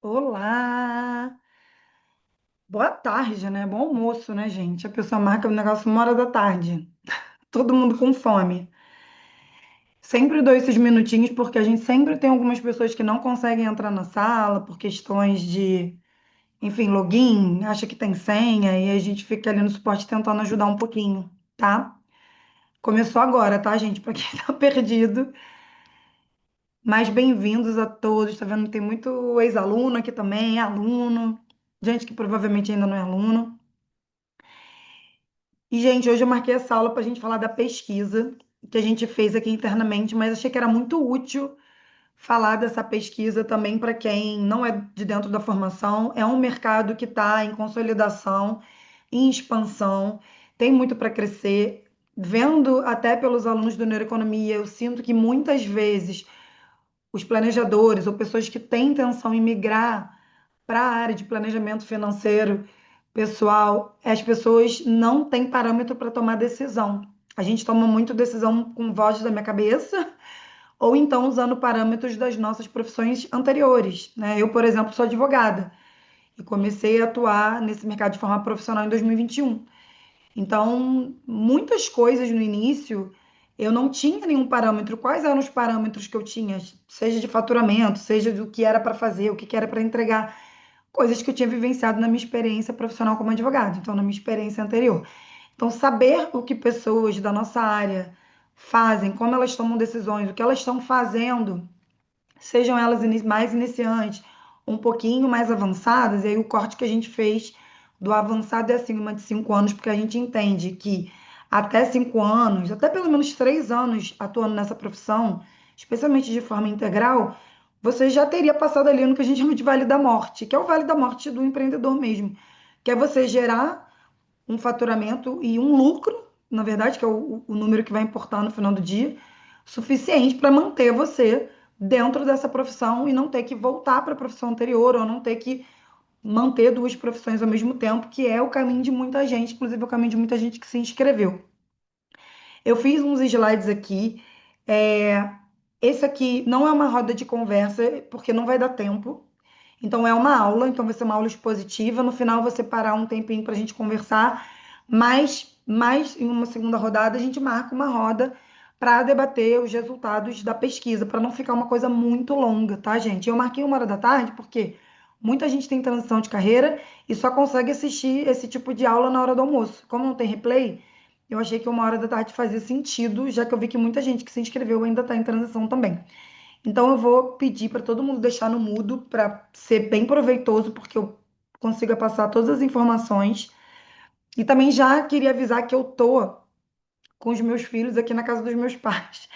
Olá! Boa tarde, né? Bom almoço, né, gente? A pessoa marca o negócio 1 hora da tarde. Todo mundo com fome. Sempre dou esses minutinhos porque a gente sempre tem algumas pessoas que não conseguem entrar na sala por questões de, enfim, login, acha que tem senha e a gente fica ali no suporte tentando ajudar um pouquinho, tá? Começou agora, tá, gente? Para quem tá perdido. Mas bem-vindos a todos. Tá vendo que tem muito ex-aluno aqui também, aluno, gente que provavelmente ainda não é aluno. E, gente, hoje eu marquei essa aula para a gente falar da pesquisa que a gente fez aqui internamente, mas achei que era muito útil falar dessa pesquisa também para quem não é de dentro da formação. É um mercado que está em consolidação, em expansão, tem muito para crescer. Vendo até pelos alunos do Neuroeconomia, eu sinto que muitas vezes os planejadores ou pessoas que têm intenção em migrar para a área de planejamento financeiro pessoal, as pessoas não têm parâmetro para tomar decisão. A gente toma muito decisão com voz da minha cabeça ou então usando parâmetros das nossas profissões anteriores, né? Eu, por exemplo, sou advogada e comecei a atuar nesse mercado de forma profissional em 2021. Então, muitas coisas no início eu não tinha nenhum parâmetro. Quais eram os parâmetros que eu tinha? Seja de faturamento, seja do que era para fazer, o que era para entregar, coisas que eu tinha vivenciado na minha experiência profissional como advogado, então na minha experiência anterior. Então, saber o que pessoas da nossa área fazem, como elas tomam decisões, o que elas estão fazendo, sejam elas mais iniciantes, um pouquinho mais avançadas, e aí o corte que a gente fez do avançado é acima de 5 anos, porque a gente entende que até 5 anos, até pelo menos 3 anos atuando nessa profissão, especialmente de forma integral, você já teria passado ali no que a gente chama de vale da morte, que é o vale da morte do empreendedor mesmo, que é você gerar um faturamento e um lucro, na verdade, que é o número que vai importar no final do dia, suficiente para manter você dentro dessa profissão e não ter que voltar para a profissão anterior ou não ter que manter duas profissões ao mesmo tempo, que é o caminho de muita gente, inclusive é o caminho de muita gente que se inscreveu. Eu fiz uns slides aqui. é, Esse aqui não é uma roda de conversa, porque não vai dar tempo. Então, é uma aula, então vai ser uma aula expositiva. No final, você parar um tempinho para a gente conversar, mas mais em uma segunda rodada, a gente marca uma roda para debater os resultados da pesquisa, para não ficar uma coisa muito longa, tá, gente? Eu marquei 1 hora da tarde porque muita gente tem transição de carreira e só consegue assistir esse tipo de aula na hora do almoço. Como não tem replay, eu achei que 1 hora da tarde fazia sentido, já que eu vi que muita gente que se inscreveu ainda está em transição também. Então eu vou pedir para todo mundo deixar no mudo para ser bem proveitoso, porque eu consiga passar todas as informações. E também já queria avisar que eu tô com os meus filhos aqui na casa dos meus pais.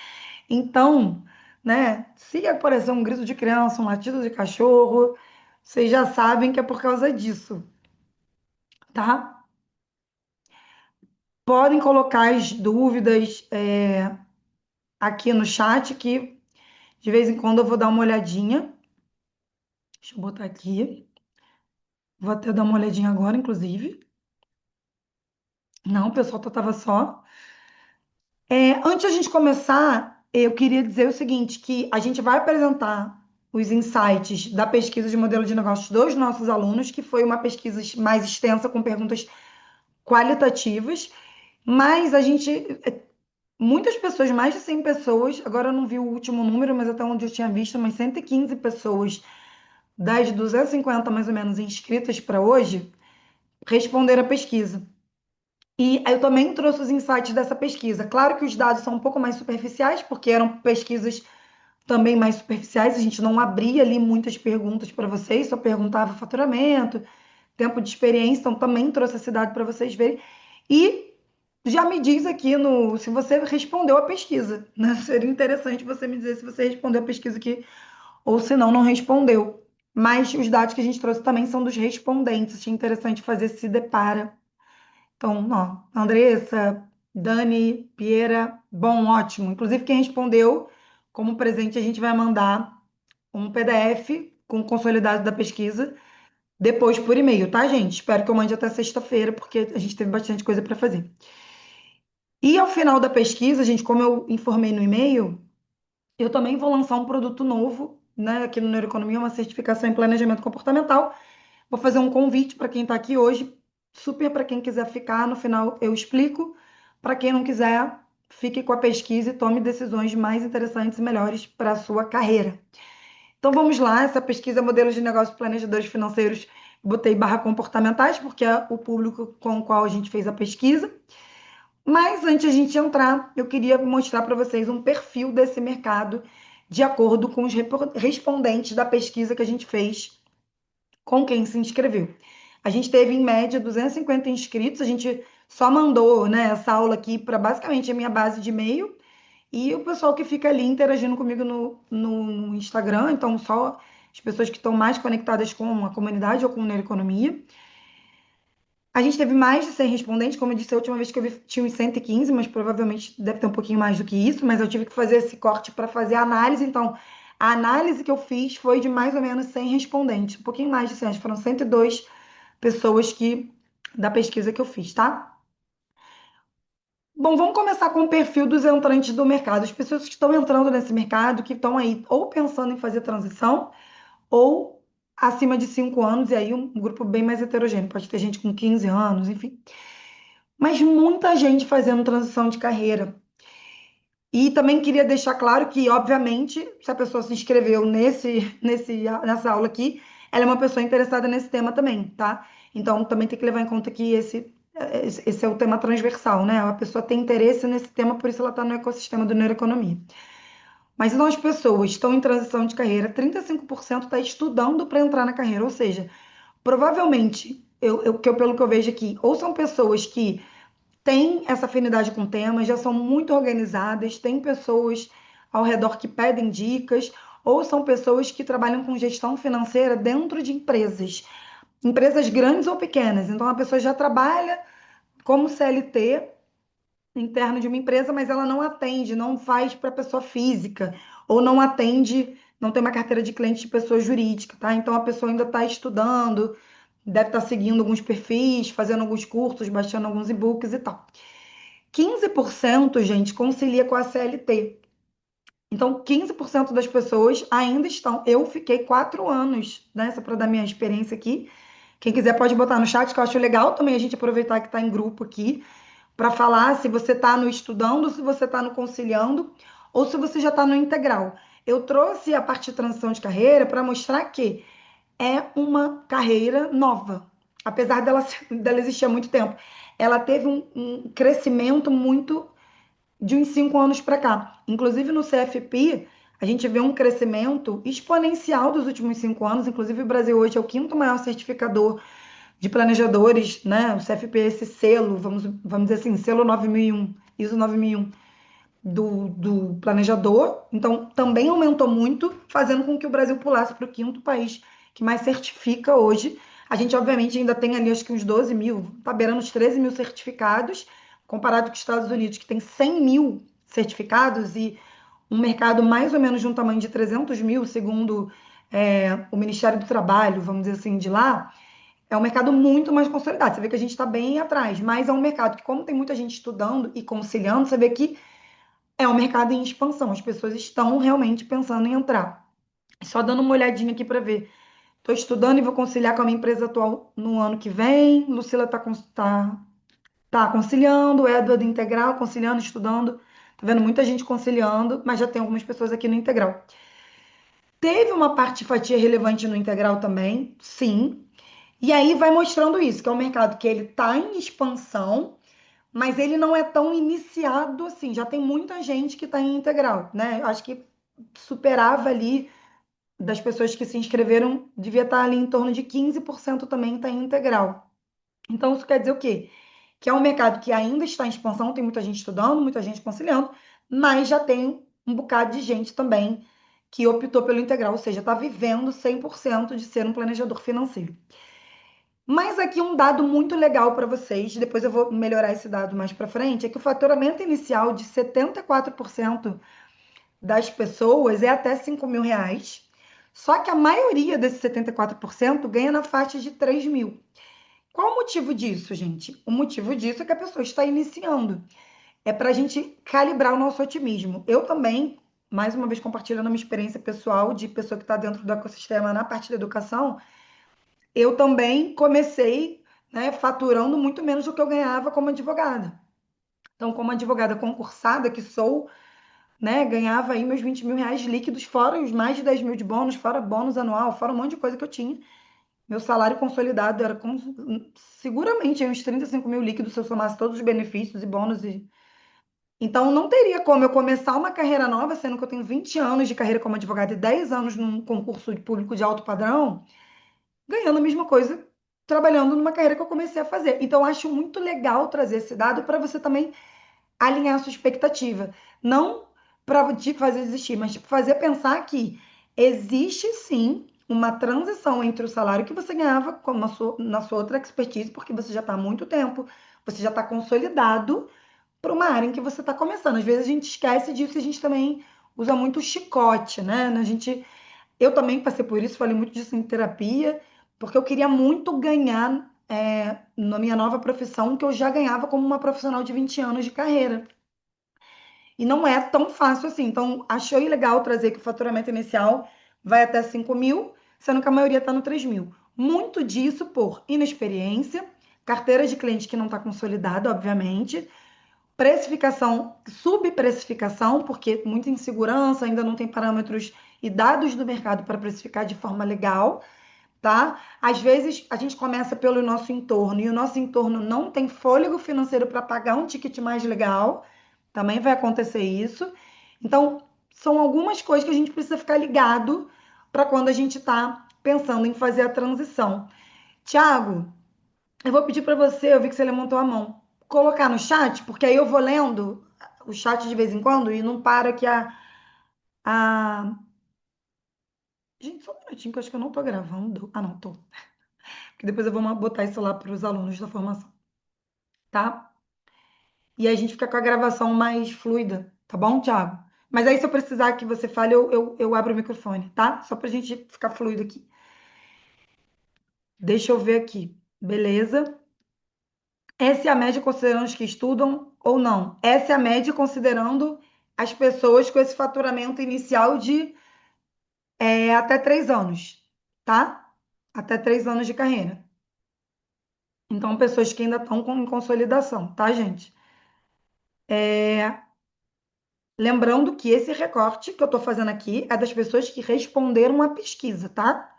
Então, né, se aparecer um grito de criança, um latido de cachorro, vocês já sabem que é por causa disso, tá? Podem colocar as dúvidas aqui no chat, que de vez em quando eu vou dar uma olhadinha. Deixa eu botar aqui. Vou até dar uma olhadinha agora, inclusive. Não, o pessoal tava só. Antes de a gente começar, eu queria dizer o seguinte, que a gente vai apresentar os insights da pesquisa de modelo de negócios dos nossos alunos, que foi uma pesquisa mais extensa, com perguntas qualitativas, mas a gente, muitas pessoas, mais de 100 pessoas, agora eu não vi o último número, mas até onde eu tinha visto, mas 115 pessoas das 250 mais ou menos inscritas para hoje, responderam a pesquisa. E eu também trouxe os insights dessa pesquisa. Claro que os dados são um pouco mais superficiais, porque eram pesquisas também mais superficiais, a gente não abria ali muitas perguntas para vocês, só perguntava faturamento, tempo de experiência, então também trouxe esse dado para vocês verem. E já me diz aqui no se você respondeu a pesquisa, né? Seria interessante você me dizer se você respondeu a pesquisa aqui ou se não, não respondeu. Mas os dados que a gente trouxe também são dos respondentes. Achei interessante fazer esse depara. Então, ó, Andressa, Dani, Pieira, bom, ótimo. Inclusive, quem respondeu como presente, a gente vai mandar um PDF com o consolidado da pesquisa depois por e-mail, tá, gente? Espero que eu mande até sexta-feira, porque a gente teve bastante coisa para fazer. E ao final da pesquisa, gente, como eu informei no e-mail, eu também vou lançar um produto novo né, aqui no Neuroeconomia, uma certificação em planejamento comportamental. Vou fazer um convite para quem está aqui hoje, super para quem quiser ficar, no final eu explico. Para quem não quiser, fique com a pesquisa e tome decisões mais interessantes e melhores para a sua carreira. Então vamos lá, essa pesquisa Modelos de Negócios Planejadores Financeiros, botei barra comportamentais, porque é o público com o qual a gente fez a pesquisa. Mas antes de a gente entrar, eu queria mostrar para vocês um perfil desse mercado de acordo com os respondentes da pesquisa que a gente fez com quem se inscreveu. A gente teve, em média, 250 inscritos, a gente só mandou, né, essa aula aqui para basicamente a minha base de e-mail e o pessoal que fica ali interagindo comigo no Instagram, então só as pessoas que estão mais conectadas com a comunidade ou com a neuroeconomia. A gente teve mais de 100 respondentes, como eu disse, a última vez que eu vi tinha uns 115, mas provavelmente deve ter um pouquinho mais do que isso, mas eu tive que fazer esse corte para fazer a análise, então a análise que eu fiz foi de mais ou menos 100 respondentes, um pouquinho mais de 100, acho que foram 102 pessoas da pesquisa que eu fiz, tá? Bom, vamos começar com o perfil dos entrantes do mercado, as pessoas que estão entrando nesse mercado, que estão aí ou pensando em fazer transição, ou acima de 5 anos, e aí um grupo bem mais heterogêneo, pode ter gente com 15 anos, enfim. Mas muita gente fazendo transição de carreira. E também queria deixar claro que, obviamente, se a pessoa se inscreveu nessa aula aqui, ela é uma pessoa interessada nesse tema também, tá? Então, também tem que levar em conta que esse é o tema transversal, né? A pessoa tem interesse nesse tema, por isso ela está no ecossistema do neuroeconomia. Mas então as pessoas estão em transição de carreira, 35% está estudando para entrar na carreira, ou seja, provavelmente, pelo que eu vejo aqui, ou são pessoas que têm essa afinidade com temas, já são muito organizadas, tem pessoas ao redor que pedem dicas, ou são pessoas que trabalham com gestão financeira dentro de empresas grandes ou pequenas. Então a pessoa já trabalha como CLT interno de uma empresa, mas ela não atende, não faz para pessoa física, ou não atende, não tem uma carteira de cliente de pessoa jurídica, tá? Então a pessoa ainda está estudando, deve estar seguindo alguns perfis, fazendo alguns cursos, baixando alguns e-books e tal. 15%, gente, concilia com a CLT. Então, 15% das pessoas ainda estão. Eu fiquei 4 anos nessa para dar minha experiência aqui. Quem quiser pode botar no chat, que eu acho legal também a gente aproveitar que está em grupo aqui para falar se você está no estudando, se você está no conciliando ou se você já está no integral. Eu trouxe a parte de transição de carreira para mostrar que é uma carreira nova, apesar dela existir há muito tempo. Ela teve um crescimento muito de uns 5 anos para cá. Inclusive no CFP, a gente vê um crescimento exponencial dos últimos 5 anos. Inclusive, o Brasil hoje é o quinto maior certificador de planejadores, né? O CFP é esse selo, vamos dizer assim, selo 9001, ISO 9001 do planejador. Então, também aumentou muito, fazendo com que o Brasil pulasse para o quinto país que mais certifica hoje. A gente, obviamente, ainda tem ali, acho que uns 12 mil, tá beirando os 13 mil certificados, comparado com os Estados Unidos, que tem 100 mil certificados e um mercado mais ou menos de um tamanho de 300 mil, segundo o Ministério do Trabalho, vamos dizer assim, de lá. É um mercado muito mais consolidado. Você vê que a gente está bem atrás, mas é um mercado que, como tem muita gente estudando e conciliando, você vê que é um mercado em expansão. As pessoas estão realmente pensando em entrar. Só dando uma olhadinha aqui para ver. Estou estudando e vou conciliar com a minha empresa atual no ano que vem. Lucila tá conciliando, Edward integral, conciliando, estudando. Tô vendo muita gente conciliando, mas já tem algumas pessoas aqui no integral. Teve uma parte de fatia relevante no integral também, sim. E aí vai mostrando isso, que é um mercado que ele está em expansão, mas ele não é tão iniciado assim. Já tem muita gente que está em integral, né? Acho que superava ali das pessoas que se inscreveram, devia estar ali em torno de 15% também está em integral. Então, isso quer dizer o quê? Que é um mercado que ainda está em expansão, tem muita gente estudando, muita gente conciliando, mas já tem um bocado de gente também que optou pelo integral, ou seja, está vivendo 100% de ser um planejador financeiro. Mas aqui um dado muito legal para vocês, depois eu vou melhorar esse dado mais para frente, é que o faturamento inicial de 74% das pessoas é até 5 mil reais, só que a maioria desses 74% ganha na faixa de 3 mil. Qual o motivo disso, gente? O motivo disso é que a pessoa está iniciando. É para a gente calibrar o nosso otimismo. Eu também mais uma vez compartilhando uma experiência pessoal de pessoa que está dentro do ecossistema na parte da educação, eu também comecei, né, faturando muito menos do que eu ganhava como advogada. Então, como advogada concursada que sou, né, ganhava aí meus 20 mil reais líquidos, fora os mais de 10 mil de bônus, fora bônus anual, fora um monte de coisa que eu tinha. Meu salário consolidado era como, seguramente uns 35 mil líquidos se eu somasse todos os benefícios e bônus. Então, não teria como eu começar uma carreira nova, sendo que eu tenho 20 anos de carreira como advogada e 10 anos num concurso público de alto padrão, ganhando a mesma coisa, trabalhando numa carreira que eu comecei a fazer. Então, eu acho muito legal trazer esse dado para você também alinhar a sua expectativa. Não para te fazer desistir, mas fazer pensar que existe sim uma transição entre o salário que você ganhava como na sua outra expertise, porque você já está há muito tempo, você já está consolidado para uma área em que você está começando. Às vezes a gente esquece disso e a gente também usa muito chicote, né? Eu também passei por isso, falei muito disso em terapia, porque eu queria muito ganhar na minha nova profissão que eu já ganhava como uma profissional de 20 anos de carreira. E não é tão fácil assim. Então, achei legal trazer que o faturamento inicial vai até 5 mil, sendo que a maioria está no 3 mil. Muito disso por inexperiência, carteira de cliente que não está consolidada, obviamente, precificação, subprecificação, porque muita insegurança, ainda não tem parâmetros e dados do mercado para precificar de forma legal, tá? Às vezes a gente começa pelo nosso entorno e o nosso entorno não tem fôlego financeiro para pagar um ticket mais legal, também vai acontecer isso. Então, são algumas coisas que a gente precisa ficar ligado para quando a gente está pensando em fazer a transição. Tiago, eu vou pedir para você, eu vi que você levantou a mão, colocar no chat, porque aí eu vou lendo o chat de vez em quando e não para que a... Gente, só um minutinho que eu acho que eu não tô gravando. Ah, não, tô. Porque depois eu vou botar isso lá para os alunos da formação, tá? E aí a gente fica com a gravação mais fluida, tá bom, Thiago? Mas aí se eu precisar que você fale, eu abro o microfone, tá? Só pra gente ficar fluido aqui. Deixa eu ver aqui. Beleza? Essa é a média considerando os que estudam ou não? Essa é a média considerando as pessoas com esse faturamento inicial de até 3 anos, tá? Até 3 anos de carreira. Então, pessoas que ainda estão em consolidação, tá, gente? Lembrando que esse recorte que eu estou fazendo aqui é das pessoas que responderam a pesquisa, tá?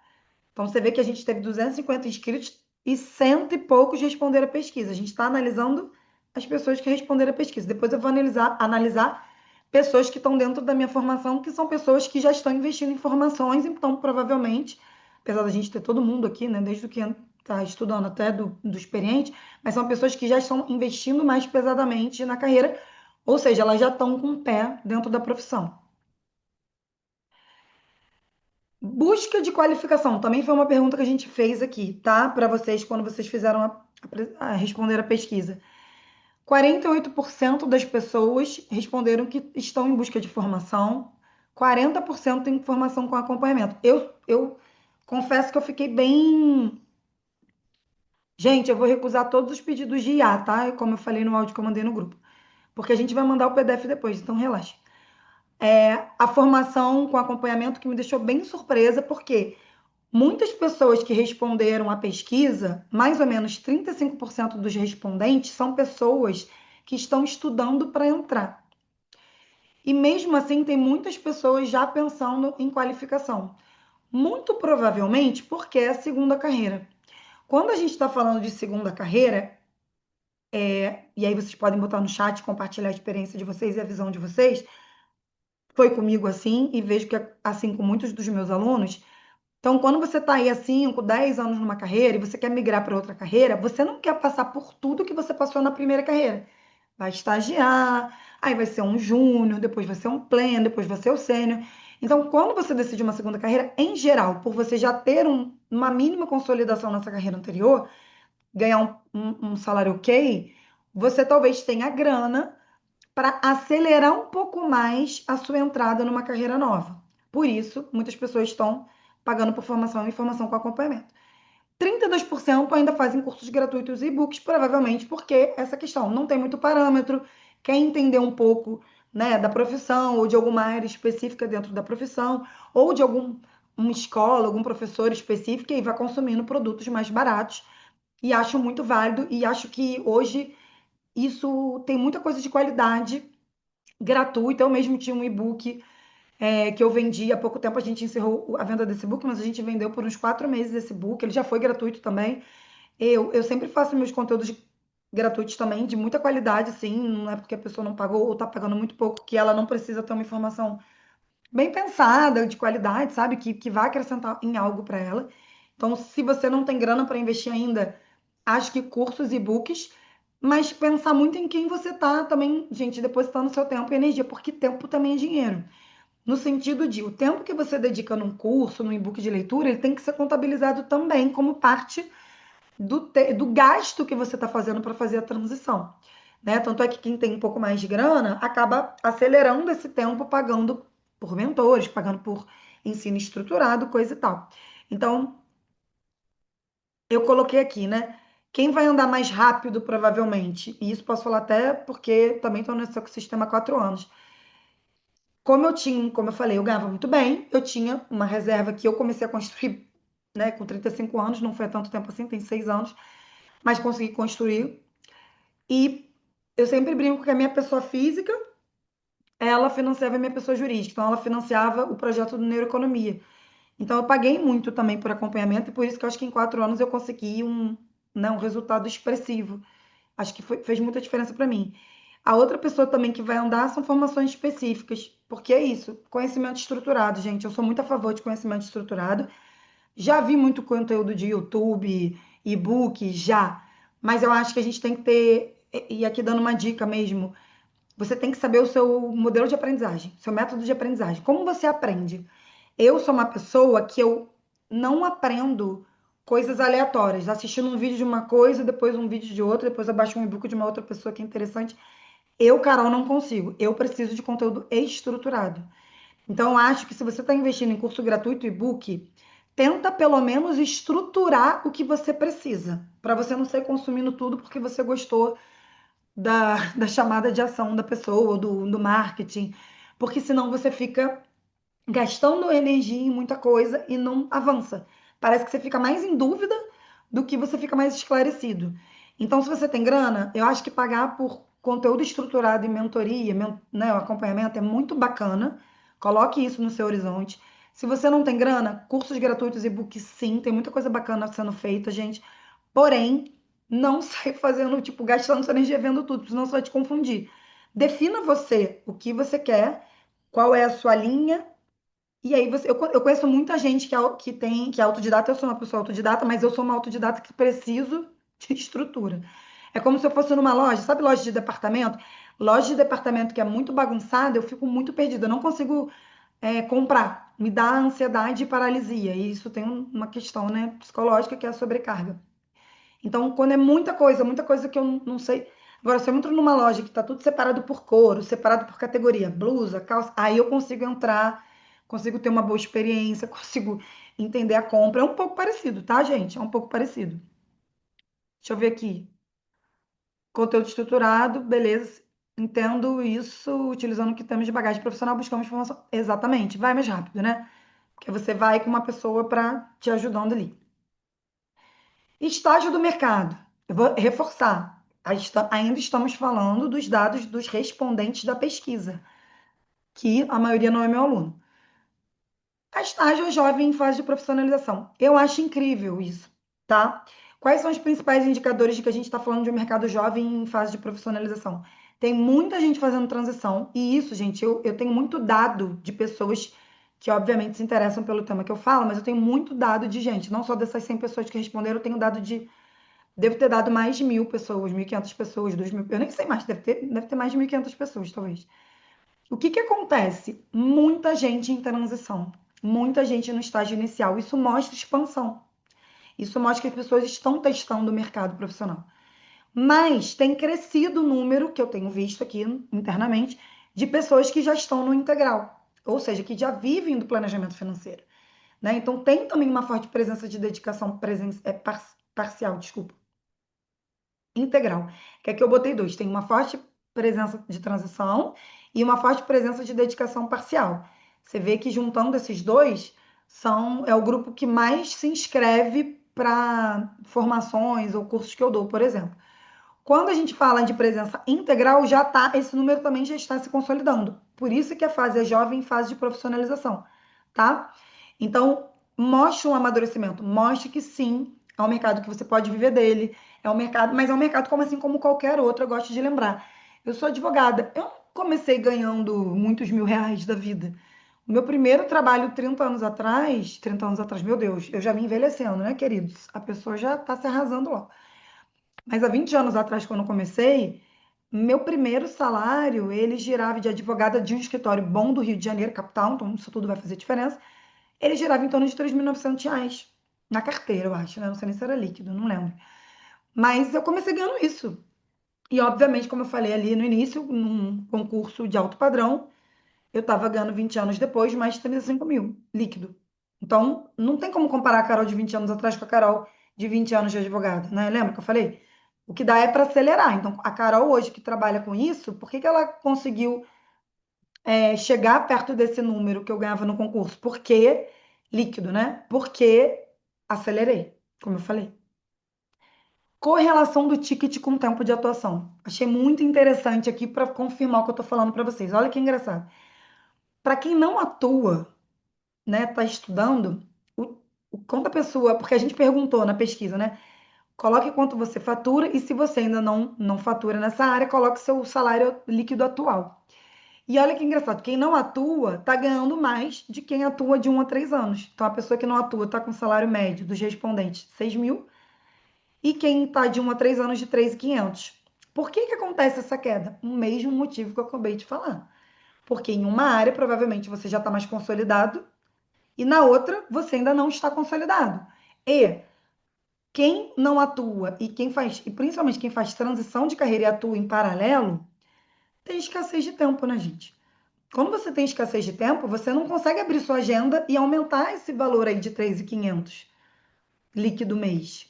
Então, você vê que a gente teve 250 inscritos e cento e poucos responderam a pesquisa. A gente está analisando as pessoas que responderam a pesquisa. Depois eu vou analisar pessoas que estão dentro da minha formação, que são pessoas que já estão investindo em formações, então provavelmente, apesar da gente ter todo mundo aqui, né, desde o que está estudando até do experiente, mas são pessoas que já estão investindo mais pesadamente na carreira, ou seja, elas já estão com o pé dentro da profissão. Busca de qualificação também foi uma pergunta que a gente fez aqui, tá? Para vocês, quando vocês fizeram a responder a pesquisa. 48% das pessoas responderam que estão em busca de formação, 40% em formação com acompanhamento. Eu confesso que eu fiquei bem. Gente, eu vou recusar todos os pedidos de IA, tá? Como eu falei no áudio que eu mandei no grupo. Porque a gente vai mandar o PDF depois, então relaxa. A formação com acompanhamento que me deixou bem surpresa, porque muitas pessoas que responderam à pesquisa, mais ou menos 35% dos respondentes, são pessoas que estão estudando para entrar. E mesmo assim, tem muitas pessoas já pensando em qualificação. Muito provavelmente porque é a segunda carreira. Quando a gente está falando de segunda carreira, e aí vocês podem botar no chat, compartilhar a experiência de vocês e a visão de vocês, foi comigo assim, e vejo que é assim com muitos dos meus alunos. Então, quando você está aí há 5, 10 anos numa carreira e você quer migrar para outra carreira, você não quer passar por tudo que você passou na primeira carreira. Vai estagiar, aí vai ser um júnior, depois vai ser um pleno, depois vai ser o sênior. Então, quando você decide uma segunda carreira, em geral, por você já ter uma mínima consolidação nessa carreira anterior, ganhar um salário ok, você talvez tenha grana para acelerar um pouco mais a sua entrada numa carreira nova. Por isso, muitas pessoas estão pagando por formação e formação com acompanhamento. 32% ainda fazem cursos gratuitos e e-books, provavelmente porque essa questão não tem muito parâmetro, quer entender um pouco né, da profissão, ou de alguma área específica dentro da profissão, ou de uma escola, algum professor específico, e vai consumindo produtos mais baratos. E acho muito válido, e acho que hoje isso tem muita coisa de qualidade gratuita. Eu mesmo tinha um e-book que eu vendi há pouco tempo. A gente encerrou a venda desse e-book, mas a gente vendeu por uns 4 meses esse e-book. Ele já foi gratuito também. Eu sempre faço meus conteúdos gratuitos também, de muita qualidade, sim. Não é porque a pessoa não pagou ou está pagando muito pouco que ela não precisa ter uma informação bem pensada, de qualidade, sabe? Que vai acrescentar em algo para ela. Então, se você não tem grana para investir ainda, acho que cursos e books, mas pensar muito em quem você tá também, gente, depositando seu tempo e energia, porque tempo também é dinheiro. No sentido de o tempo que você dedica num curso, num e-book de leitura, ele tem que ser contabilizado também como parte do gasto que você está fazendo para fazer a transição. Né? Tanto é que quem tem um pouco mais de grana acaba acelerando esse tempo pagando por mentores, pagando por ensino estruturado, coisa e tal. Então, eu coloquei aqui, né? Quem vai andar mais rápido, provavelmente, e isso posso falar até porque também estou nesse ecossistema há 4 anos. Como eu falei, eu ganhava muito bem, eu tinha uma reserva que eu comecei a construir, né, com 35 anos, não foi há tanto tempo assim, tem 6 anos, mas consegui construir. E eu sempre brinco que a minha pessoa física, ela financiava a minha pessoa jurídica, então ela financiava o projeto do Neuroeconomia. Então eu paguei muito também por acompanhamento e por isso que eu acho que em 4 anos eu consegui né, um resultado expressivo. Acho que fez muita diferença para mim. A outra pessoa também que vai andar são formações específicas, porque é isso, conhecimento estruturado, gente. Eu sou muito a favor de conhecimento estruturado. Já vi muito conteúdo de YouTube, e-book, já. Mas eu acho que a gente tem que ter, e aqui dando uma dica mesmo, você tem que saber o seu modelo de aprendizagem, seu método de aprendizagem. Como você aprende? Eu sou uma pessoa que eu não aprendo coisas aleatórias, assistindo um vídeo de uma coisa, depois um vídeo de outra, depois eu baixo um e-book de uma outra pessoa que é interessante. Eu, Carol, não consigo. Eu preciso de conteúdo estruturado. Então, eu acho que se você está investindo em curso gratuito e e-book, tenta pelo menos estruturar o que você precisa, para você não sair consumindo tudo porque você gostou da chamada de ação da pessoa, do marketing, porque senão você fica gastando energia em muita coisa e não avança. Parece que você fica mais em dúvida do que você fica mais esclarecido. Então, se você tem grana, eu acho que pagar por conteúdo estruturado e mentoria, né, o acompanhamento é muito bacana. Coloque isso no seu horizonte. Se você não tem grana, cursos gratuitos, e-book, sim, tem muita coisa bacana sendo feita, gente. Porém, não sai fazendo, tipo, gastando sua energia vendo tudo, senão você vai te confundir. Defina você o que você quer, qual é a sua linha, e aí eu conheço muita gente que é autodidata. Eu sou uma pessoa autodidata, mas eu sou uma autodidata que preciso de estrutura. É como se eu fosse numa loja, sabe, loja de departamento? Loja de departamento que é muito bagunçada, eu fico muito perdida, eu não consigo comprar. Me dá ansiedade e paralisia. E isso tem uma questão, né, psicológica, que é a sobrecarga. Então, quando é muita coisa que eu não sei. Agora, se eu entro numa loja que tá tudo separado por couro, separado por categoria, blusa, calça, aí eu consigo entrar, consigo ter uma boa experiência, consigo entender a compra. É um pouco parecido, tá, gente? É um pouco parecido. Deixa eu ver aqui. Conteúdo estruturado, beleza. Entendo isso utilizando o que temos de bagagem profissional, buscamos informação. Exatamente, vai mais rápido, né? Porque você vai com uma pessoa para te ajudando ali. Estágio do mercado. Eu vou reforçar. Ainda estamos falando dos dados dos respondentes da pesquisa, que a maioria não é meu aluno. A estágio é jovem em fase de profissionalização. Eu acho incrível isso, tá? Quais são os principais indicadores de que a gente está falando de um mercado jovem em fase de profissionalização? Tem muita gente fazendo transição, e isso, gente, eu tenho muito dado de pessoas que, obviamente, se interessam pelo tema que eu falo, mas eu tenho muito dado de gente, não só dessas 100 pessoas que responderam, eu tenho dado de. Devo ter dado mais de 1.000 pessoas, 1.500 pessoas, 2.000. Eu nem sei mais, deve ter mais de 1.500 pessoas, talvez. O que que acontece? Muita gente em transição, muita gente no estágio inicial. Isso mostra expansão. Isso mostra que as pessoas estão testando o mercado profissional. Mas tem crescido o número, que eu tenho visto aqui internamente, de pessoas que já estão no integral, ou seja, que já vivem do planejamento financeiro. Né? Então tem também uma forte presença de dedicação parcial, desculpa, integral. Que aqui eu botei dois. Tem uma forte presença de transição e uma forte presença de dedicação parcial. Você vê que juntando esses dois, é o grupo que mais se inscreve para formações ou cursos que eu dou, por exemplo. Quando a gente fala de presença integral, esse número também já está se consolidando. Por isso que a fase é jovem, fase de profissionalização, tá? Então, mostre um amadurecimento, mostre que sim, é um mercado que você pode viver dele, é um mercado, mas é um mercado como assim como qualquer outro, eu gosto de lembrar. Eu sou advogada, eu não comecei ganhando muitos mil reais da vida. O meu primeiro trabalho 30 anos atrás, meu Deus, eu já me envelhecendo, né, queridos? A pessoa já tá se arrasando lá. Mas há 20 anos atrás, quando eu comecei, meu primeiro salário, ele girava de advogada de um escritório bom do Rio de Janeiro, capital, então isso tudo vai fazer diferença. Ele girava em torno de R$ 3.900 na carteira, eu acho, né? Não sei nem se era líquido, não lembro. Mas eu comecei ganhando isso. E, obviamente, como eu falei ali no início, num concurso de alto padrão, eu estava ganhando 20 anos depois mais de 35 mil, líquido. Então, não tem como comparar a Carol de 20 anos atrás com a Carol de 20 anos de advogada, né? Lembra que eu falei? O que dá é para acelerar. Então, a Carol hoje que trabalha com isso, por que que ela conseguiu chegar perto desse número que eu ganhava no concurso? Porque, líquido, né? Porque acelerei, como eu falei. Correlação do ticket com o tempo de atuação. Achei muito interessante aqui para confirmar o que eu estou falando para vocês. Olha que engraçado. Para quem não atua, né, tá estudando, quanto a pessoa, porque a gente perguntou na pesquisa, né? Coloque quanto você fatura e se você ainda não fatura nessa área, coloque seu salário líquido atual. E olha que engraçado, quem não atua está ganhando mais de quem atua de 1 a 3 anos. Então a pessoa que não atua está com salário médio dos respondentes 6 mil e quem está de 1 a 3 anos de 3.500. Por que que acontece essa queda? O mesmo motivo que eu acabei de falar. Porque em uma área provavelmente você já está mais consolidado e na outra você ainda não está consolidado. E quem não atua e quem faz, e principalmente quem faz transição de carreira e atua em paralelo, tem escassez de tempo, né, gente? Quando você tem escassez de tempo, você não consegue abrir sua agenda e aumentar esse valor aí de 3.500 líquido mês.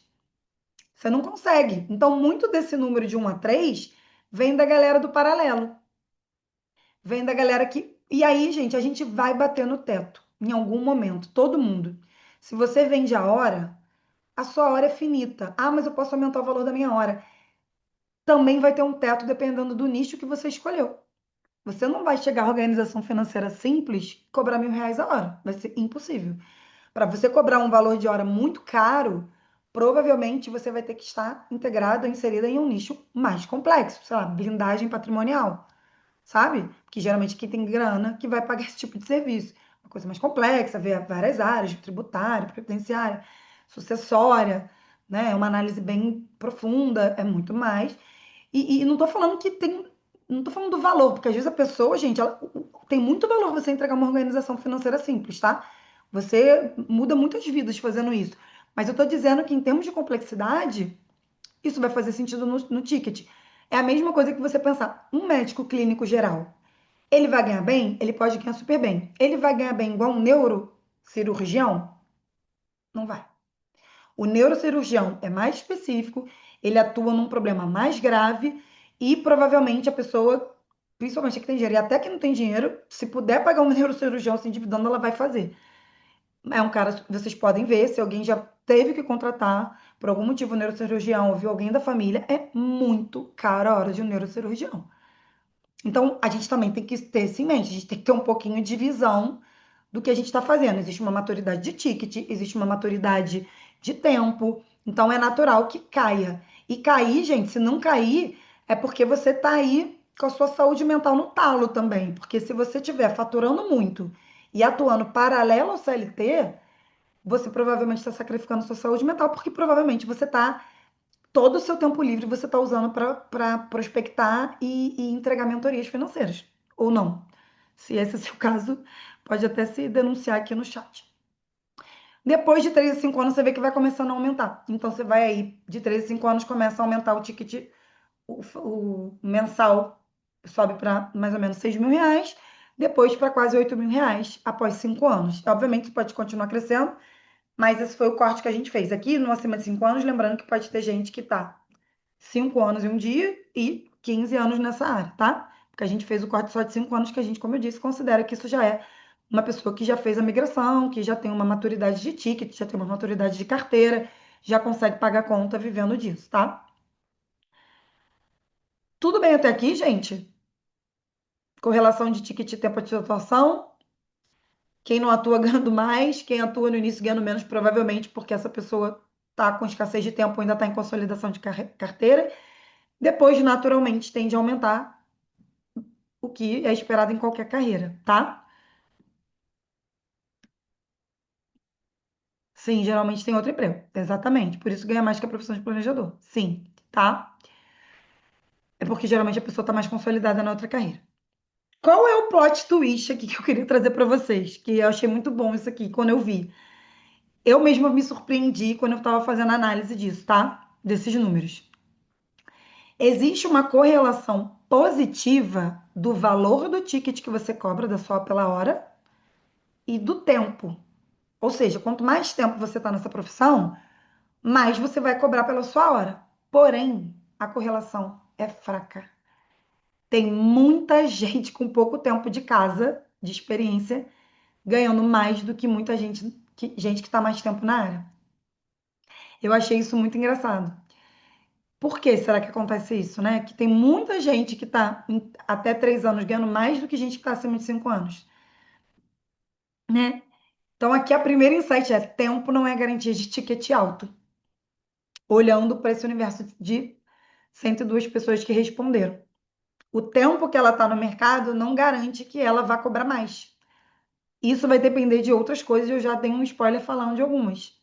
Você não consegue. Então, muito desse número de 1 a 3 vem da galera do paralelo. Vem da galera que. E aí, gente, a gente vai bater no teto em algum momento, todo mundo. Se você vende a hora, a sua hora é finita. Ah, mas eu posso aumentar o valor da minha hora. Também vai ter um teto dependendo do nicho que você escolheu. Você não vai chegar à organização financeira simples e cobrar R$ 1.000 a hora. Vai ser impossível. Para você cobrar um valor de hora muito caro, provavelmente você vai ter que estar integrado, inserida em um nicho mais complexo, sei lá, blindagem patrimonial, sabe? Que geralmente quem tem grana que vai pagar esse tipo de serviço. Uma coisa mais complexa, ver várias áreas, tributária, previdenciária, sucessória, né? É uma análise bem profunda, é muito mais. E não tô falando que tem. Não tô falando do valor, porque às vezes a pessoa, gente, ela, tem muito valor você entregar uma organização financeira simples, tá? Você muda muitas vidas fazendo isso. Mas eu tô dizendo que em termos de complexidade, isso vai fazer sentido no ticket. É a mesma coisa que você pensar, um médico clínico geral, ele vai ganhar bem? Ele pode ganhar super bem. Ele vai ganhar bem igual um neurocirurgião? Não vai. O neurocirurgião é mais específico, ele atua num problema mais grave e provavelmente a pessoa, principalmente a que tem dinheiro, e até que não tem dinheiro, se puder pagar um neurocirurgião se endividando, ela vai fazer. É um cara, vocês podem ver, se alguém já teve que contratar por algum motivo um neurocirurgião ou viu alguém da família, é muito caro a hora de um neurocirurgião. Então, a gente também tem que ter isso em mente, a gente tem que ter um pouquinho de visão do que a gente está fazendo. Existe uma maturidade de ticket, existe uma maturidade de tempo, então é natural que caia. E cair, gente, se não cair, é porque você está aí com a sua saúde mental no talo também. Porque se você estiver faturando muito e atuando paralelo ao CLT, você provavelmente está sacrificando sua saúde mental, porque provavelmente você está todo o seu tempo livre você está usando para prospectar e entregar mentorias financeiras. Ou não. Se esse é o seu caso, pode até se denunciar aqui no chat. Depois de 3 a 5 anos, você vê que vai começando a aumentar. Então, você vai aí, de 3 a 5 anos, começa a aumentar o ticket, o mensal sobe para mais ou menos R$ 6.000, depois para quase R$ 8.000 após 5 anos. Obviamente, pode continuar crescendo, mas esse foi o corte que a gente fez. Aqui, no acima de 5 anos, lembrando que pode ter gente que está 5 anos em um dia e 15 anos nessa área, tá? porque a gente fez o corte só de 5 anos, que a gente, como eu disse, considera que isso já é uma pessoa que já fez a migração, que já tem uma maturidade de ticket, já tem uma maturidade de carteira, já consegue pagar conta vivendo disso, tá? Tudo bem até aqui, gente? Correlação de ticket e tempo de atuação. Quem não atua ganhando mais, quem atua no início ganhando menos, provavelmente porque essa pessoa está com escassez de tempo, ainda está em consolidação de carteira. Depois, naturalmente, tende a aumentar o que é esperado em qualquer carreira, tá? Sim, geralmente tem outro emprego. Exatamente. Por isso ganha mais que a profissão de planejador. Sim, tá? É porque geralmente a pessoa está mais consolidada na outra carreira. Qual é o plot twist aqui que eu queria trazer para vocês? Que eu achei muito bom isso aqui, quando eu vi. Eu mesma me surpreendi quando eu estava fazendo análise disso, tá? Desses números. Existe uma correlação positiva do valor do ticket que você cobra da sua pela hora e do tempo. Ou seja, quanto mais tempo você está nessa profissão, mais você vai cobrar pela sua hora. Porém, a correlação é fraca. Tem muita gente com pouco tempo de casa, de experiência, ganhando mais do que muita gente que está mais tempo na área. Eu achei isso muito engraçado. Por que será que acontece isso, né? Que tem muita gente que está até 3 anos ganhando mais do que gente que está acima de 5 anos, né? Então, aqui a primeira insight é: tempo não é garantia de ticket alto. Olhando para esse universo de 102 pessoas que responderam. O tempo que ela está no mercado não garante que ela vá cobrar mais. Isso vai depender de outras coisas, eu já dei um spoiler falando de algumas.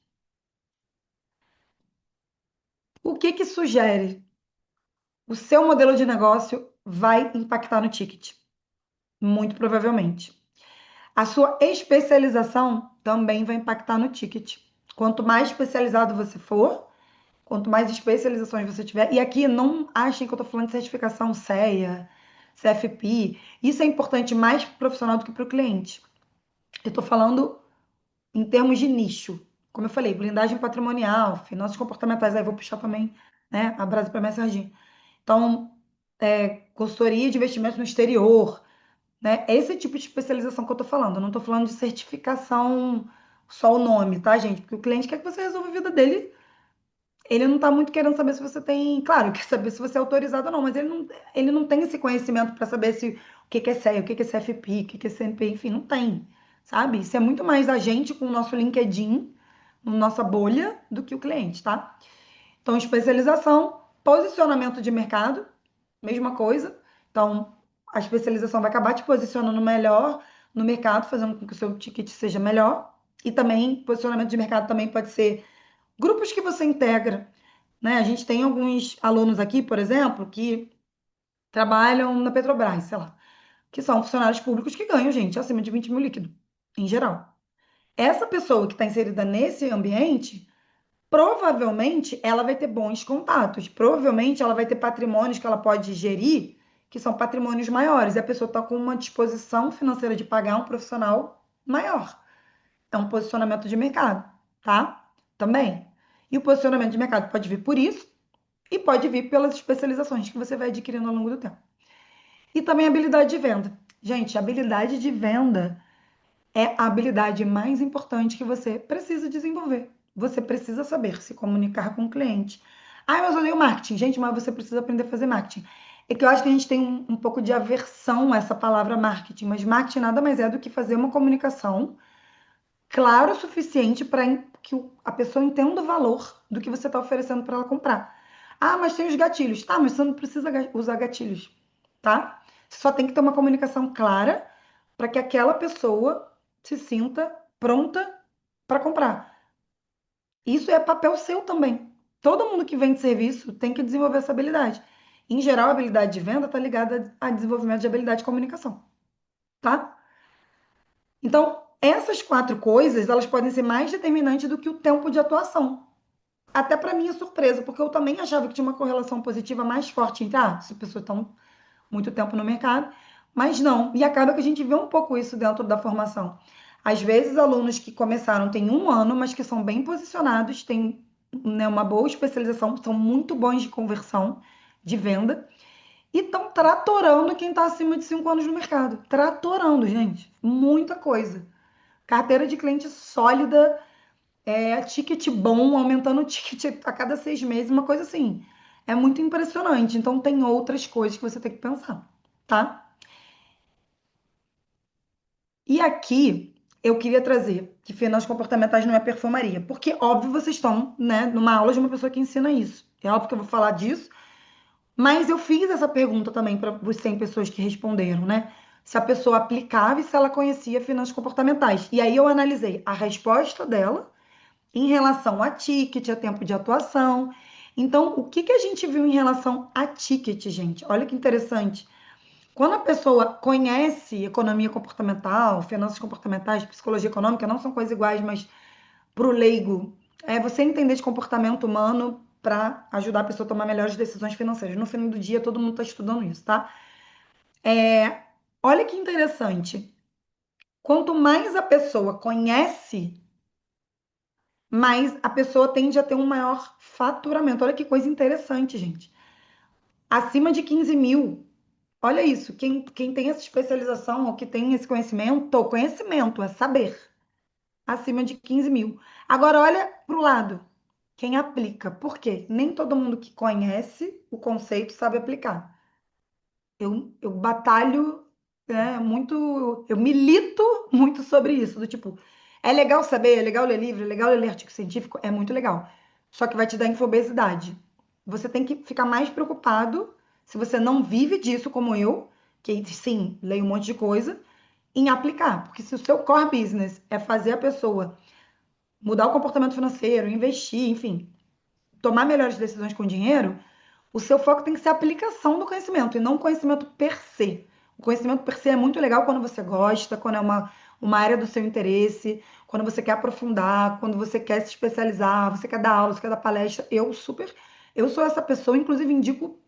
O que que sugere? O seu modelo de negócio vai impactar no ticket, muito provavelmente. A sua especialização também vai impactar no ticket. Quanto mais especializado você for, quanto mais especializações você tiver, e aqui não achem que eu estou falando de certificação CEA, CFP, isso é importante mais para o profissional do que para o cliente. Eu estou falando em termos de nicho. Como eu falei, blindagem patrimonial, finanças comportamentais, aí vou puxar também, né, a brasa para minha sardinha. Então, consultoria de investimentos no exterior, né? Esse tipo de especialização que eu tô falando. Eu não tô falando de certificação só o nome, tá, gente? Porque o cliente quer que você resolva a vida dele. Ele não tá muito querendo saber se você tem. Claro, quer saber se você é autorizado ou não, mas ele não tem esse conhecimento para saber se o que que é CEA, o que que é CFP, o que que é CNP, enfim, não tem, sabe? Isso é muito mais a gente com o nosso LinkedIn, nossa bolha, do que o cliente, tá? Então, especialização, posicionamento de mercado, mesma coisa. Então, a especialização vai acabar te posicionando melhor no mercado, fazendo com que o seu ticket seja melhor. E também, posicionamento de mercado também pode ser grupos que você integra, né? A gente tem alguns alunos aqui, por exemplo, que trabalham na Petrobras, sei lá, que são funcionários públicos que ganham, gente, acima de 20 mil líquido, em geral. Essa pessoa que está inserida nesse ambiente, provavelmente ela vai ter bons contatos, provavelmente ela vai ter patrimônios que ela pode gerir, que são patrimônios maiores, e a pessoa está com uma disposição financeira de pagar um profissional maior. É um posicionamento de mercado, tá? Também. E o posicionamento de mercado pode vir por isso e pode vir pelas especializações que você vai adquirindo ao longo do tempo. E também a habilidade de venda. Gente, a habilidade de venda é a habilidade mais importante que você precisa desenvolver. Você precisa saber se comunicar com o cliente. Ah, mas eu odeio marketing. Gente, mas você precisa aprender a fazer marketing. É que eu acho que a gente tem um pouco de aversão a essa palavra marketing, mas marketing nada mais é do que fazer uma comunicação clara o suficiente para que a pessoa entenda o valor do que você está oferecendo para ela comprar. Ah, mas tem os gatilhos. Tá, mas você não precisa usar gatilhos, tá? Você só tem que ter uma comunicação clara para que aquela pessoa se sinta pronta para comprar. Isso é papel seu também. Todo mundo que vende serviço tem que desenvolver essa habilidade. Em geral, a habilidade de venda está ligada a desenvolvimento de habilidade de comunicação, tá? Então, essas 4 coisas, elas podem ser mais determinantes do que o tempo de atuação. Até para minha surpresa, porque eu também achava que tinha uma correlação positiva mais forte entre, se a pessoa está muito tempo no mercado, mas não. E acaba que a gente vê um pouco isso dentro da formação. Às vezes, alunos que começaram têm 1 ano, mas que são bem posicionados, têm, né, uma boa especialização, são muito bons de conversão, de venda, e estão tratorando quem está acima de 5 anos no mercado. Tratorando, gente. Muita coisa. Carteira de cliente sólida, ticket bom, aumentando o ticket a cada 6 meses, uma coisa assim. É muito impressionante. Então, tem outras coisas que você tem que pensar, tá? E aqui eu queria trazer que finanças comportamentais não é perfumaria, porque óbvio vocês estão, né, numa aula de uma pessoa que ensina isso. É óbvio que eu vou falar disso, mas eu fiz essa pergunta também para os 100 pessoas que responderam, né? Se a pessoa aplicava e se ela conhecia finanças comportamentais. E aí eu analisei a resposta dela em relação a ticket, a tempo de atuação. Então, o que que a gente viu em relação a ticket, gente? Olha que interessante. Quando a pessoa conhece economia comportamental, finanças comportamentais, psicologia econômica, não são coisas iguais, mas para o leigo, é você entender de comportamento humano para ajudar a pessoa a tomar melhores decisões financeiras. No fim do dia, todo mundo está estudando isso, tá? Olha que interessante. Quanto mais a pessoa conhece, mais a pessoa tende a ter um maior faturamento. Olha que coisa interessante, gente. Acima de 15 mil. Olha isso. Quem tem essa especialização ou que tem esse conhecimento é saber. Acima de 15 mil. Agora, olha para o lado. Quem aplica. Por quê? Nem todo mundo que conhece o conceito sabe aplicar. Eu batalho, muito, eu milito muito sobre isso, do tipo, é legal saber, é legal ler livro, é legal ler artigo científico, é muito legal. Só que vai te dar infobesidade. Você tem que ficar mais preocupado se você não vive disso como eu, que sim, leio um monte de coisa, em aplicar. Porque se o seu core business é fazer a pessoa mudar o comportamento financeiro, investir, enfim, tomar melhores decisões com dinheiro, o seu foco tem que ser a aplicação do conhecimento e não o conhecimento per se. O conhecimento per se é muito legal quando você gosta, quando é uma área do seu interesse, quando você quer aprofundar, quando você quer se especializar, você quer dar aula, você quer dar palestra. Eu sou essa pessoa, inclusive indico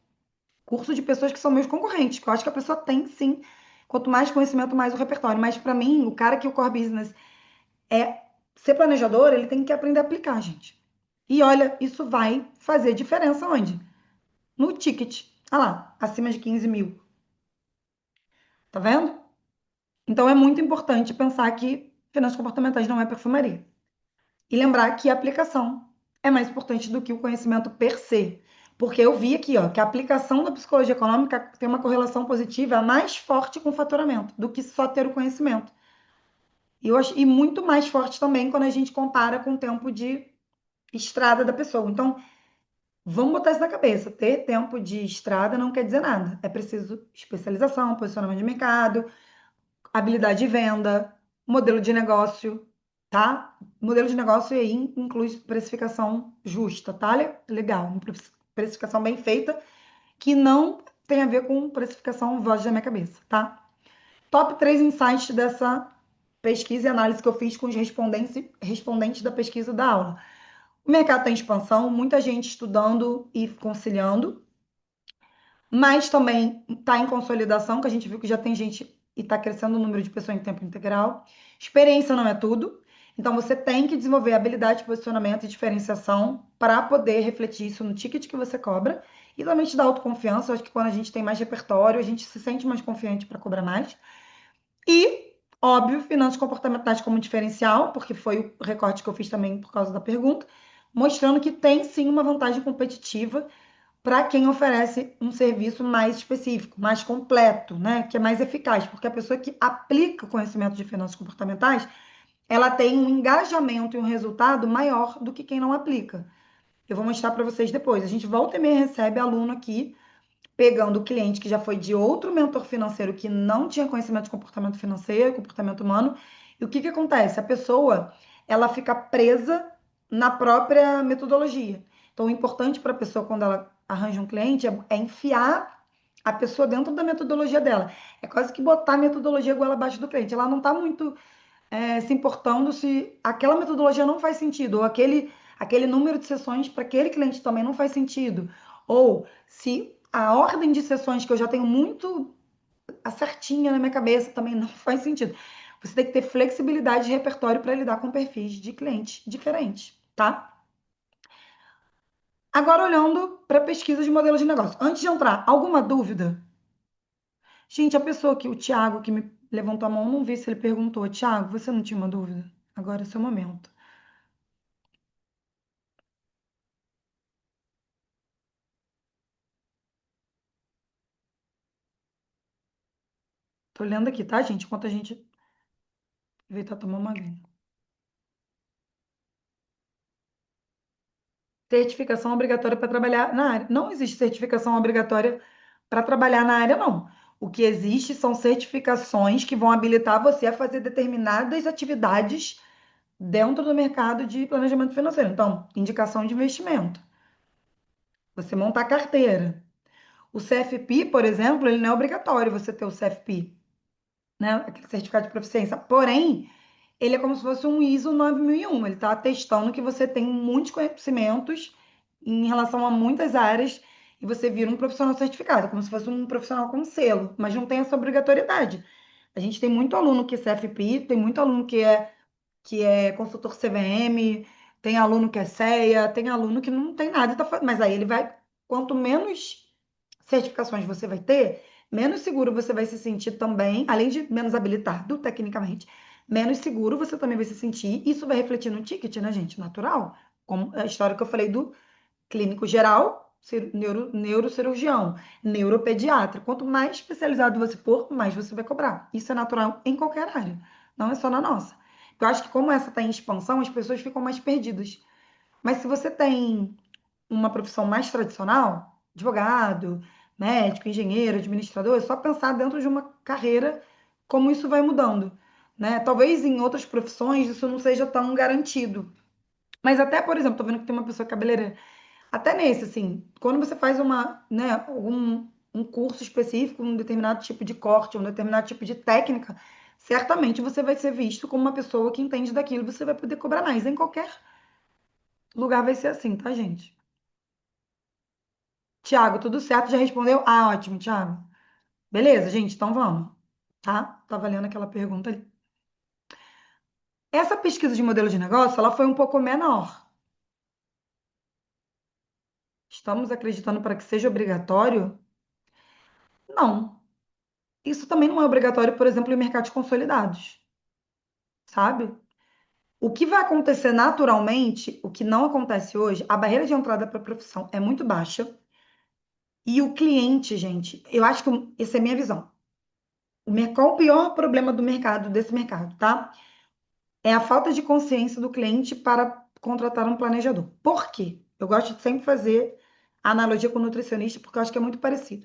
curso de pessoas que são meus concorrentes, que eu acho que a pessoa tem sim. Quanto mais conhecimento, mais o repertório. Mas para mim, o cara que o core business é ser planejador, ele tem que aprender a aplicar, gente. E olha, isso vai fazer diferença onde? No ticket. Ah lá, acima de 15 mil. Tá vendo? Então é muito importante pensar que finanças comportamentais não é perfumaria. E lembrar que a aplicação é mais importante do que o conhecimento per se. Porque eu vi aqui, ó, que a aplicação da psicologia econômica tem uma correlação positiva mais forte com o faturamento do que só ter o conhecimento. E muito mais forte também quando a gente compara com o tempo de estrada da pessoa. Então, vamos botar isso na cabeça. Ter tempo de estrada não quer dizer nada. É preciso especialização, posicionamento de mercado, habilidade de venda, modelo de negócio, tá? Modelo de negócio aí inclui precificação justa, tá? Legal. Uma precificação bem feita que não tem a ver com precificação voz da minha cabeça, tá? Top 3 insights dessa pesquisa e análise que eu fiz com os respondentes da pesquisa da aula. O mercado está em expansão, muita gente estudando e conciliando, mas também está em consolidação, que a gente viu que já tem gente e está crescendo o número de pessoas em tempo integral. Experiência não é tudo, então você tem que desenvolver habilidade de posicionamento e diferenciação para poder refletir isso no ticket que você cobra e também te dar autoconfiança. Eu acho que quando a gente tem mais repertório, a gente se sente mais confiante para cobrar mais. E, óbvio, finanças comportamentais como diferencial, porque foi o recorte que eu fiz também por causa da pergunta, mostrando que tem sim uma vantagem competitiva para quem oferece um serviço mais específico, mais completo, né? Que é mais eficaz, porque a pessoa que aplica o conhecimento de finanças comportamentais, ela tem um engajamento e um resultado maior do que quem não aplica. Eu vou mostrar para vocês depois. A gente volta e meia recebe aluno aqui pegando o cliente que já foi de outro mentor financeiro que não tinha conhecimento de comportamento financeiro, comportamento humano. E o que que acontece? A pessoa, ela fica presa na própria metodologia. Então, o importante para a pessoa quando ela arranja um cliente é enfiar a pessoa dentro da metodologia dela. É quase que botar a metodologia goela abaixo do cliente. Ela não está muito se importando se aquela metodologia não faz sentido, ou aquele número de sessões para aquele cliente também não faz sentido, ou se a ordem de sessões que eu já tenho muito certinha na minha cabeça também não faz sentido. Você tem que ter flexibilidade de repertório para lidar com perfis de clientes diferentes, tá? Agora, olhando para pesquisa de modelo de negócio. Antes de entrar, alguma dúvida? Gente, a pessoa que, o Thiago, que me levantou a mão, não vi se ele perguntou. Thiago, você não tinha uma dúvida? Agora é seu momento. Tô lendo aqui, tá, gente? Enquanto a gente vê, tá tomando uma aguinha. Certificação obrigatória para trabalhar na área. Não existe certificação obrigatória para trabalhar na área, não. O que existe são certificações que vão habilitar você a fazer determinadas atividades dentro do mercado de planejamento financeiro. Então, indicação de investimento, você montar carteira. O CFP, por exemplo, ele não é obrigatório você ter o CFP, né? Aquele certificado de proficiência. Porém, ele é como se fosse um ISO 9001. Ele está atestando que você tem muitos conhecimentos em relação a muitas áreas e você vira um profissional certificado, como se fosse um profissional com selo, mas não tem essa obrigatoriedade. A gente tem muito aluno que é CFP, tem muito aluno que é consultor CVM, tem aluno que é CEA, tem aluno que não tem nada, mas aí ele vai, quanto menos certificações você vai ter, menos seguro você vai se sentir também, além de menos habilitado tecnicamente, menos seguro você também vai se sentir. Isso vai refletir no ticket, né, gente? Natural. Como a história que eu falei do clínico geral, neurocirurgião, neuropediatra. Quanto mais especializado você for, mais você vai cobrar. Isso é natural em qualquer área, não é só na nossa. Eu acho que como essa está em expansão, as pessoas ficam mais perdidas. Mas se você tem uma profissão mais tradicional, advogado, médico, engenheiro, administrador, é só pensar dentro de uma carreira como isso vai mudando, né? Talvez em outras profissões isso não seja tão garantido. Mas até, por exemplo, tô vendo que tem uma pessoa cabeleireira. Até nesse, assim, quando você faz né, um curso específico, um determinado tipo de corte, um determinado tipo de técnica, certamente você vai ser visto como uma pessoa que entende daquilo, você vai poder cobrar mais. Em qualquer lugar vai ser assim, tá, gente? Tiago, tudo certo? Já respondeu? Ah, ótimo, Tiago. Beleza, gente, então vamos, tá? Tá valendo aquela pergunta ali. Essa pesquisa de modelo de negócio, ela foi um pouco menor. Estamos acreditando para que seja obrigatório? Não. Isso também não é obrigatório, por exemplo, em mercados consolidados, sabe? O que vai acontecer naturalmente, o que não acontece hoje, a barreira de entrada para a profissão é muito baixa. E o cliente, gente, eu acho que essa é a minha visão. Qual o pior problema do mercado, desse mercado, tá? É a falta de consciência do cliente para contratar um planejador. Por quê? Eu gosto de sempre fazer a analogia com o nutricionista, porque eu acho que é muito parecido.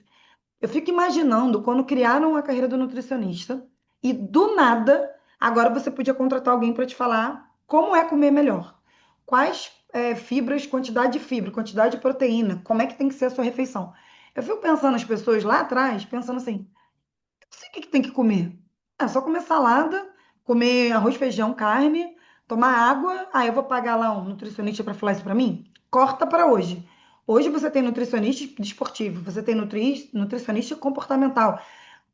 Eu fico imaginando quando criaram a carreira do nutricionista e do nada, agora você podia contratar alguém para te falar como é comer melhor. Quais fibras, quantidade de fibra, quantidade de proteína, como é que tem que ser a sua refeição. Eu fico pensando as pessoas lá atrás, pensando assim, eu sei o que que tem que comer. É só comer salada, comer arroz, feijão, carne, tomar água. Ah, eu vou pagar lá um nutricionista para falar isso para mim? Corta para hoje. Hoje você tem nutricionista desportivo, você tem nutricionista comportamental.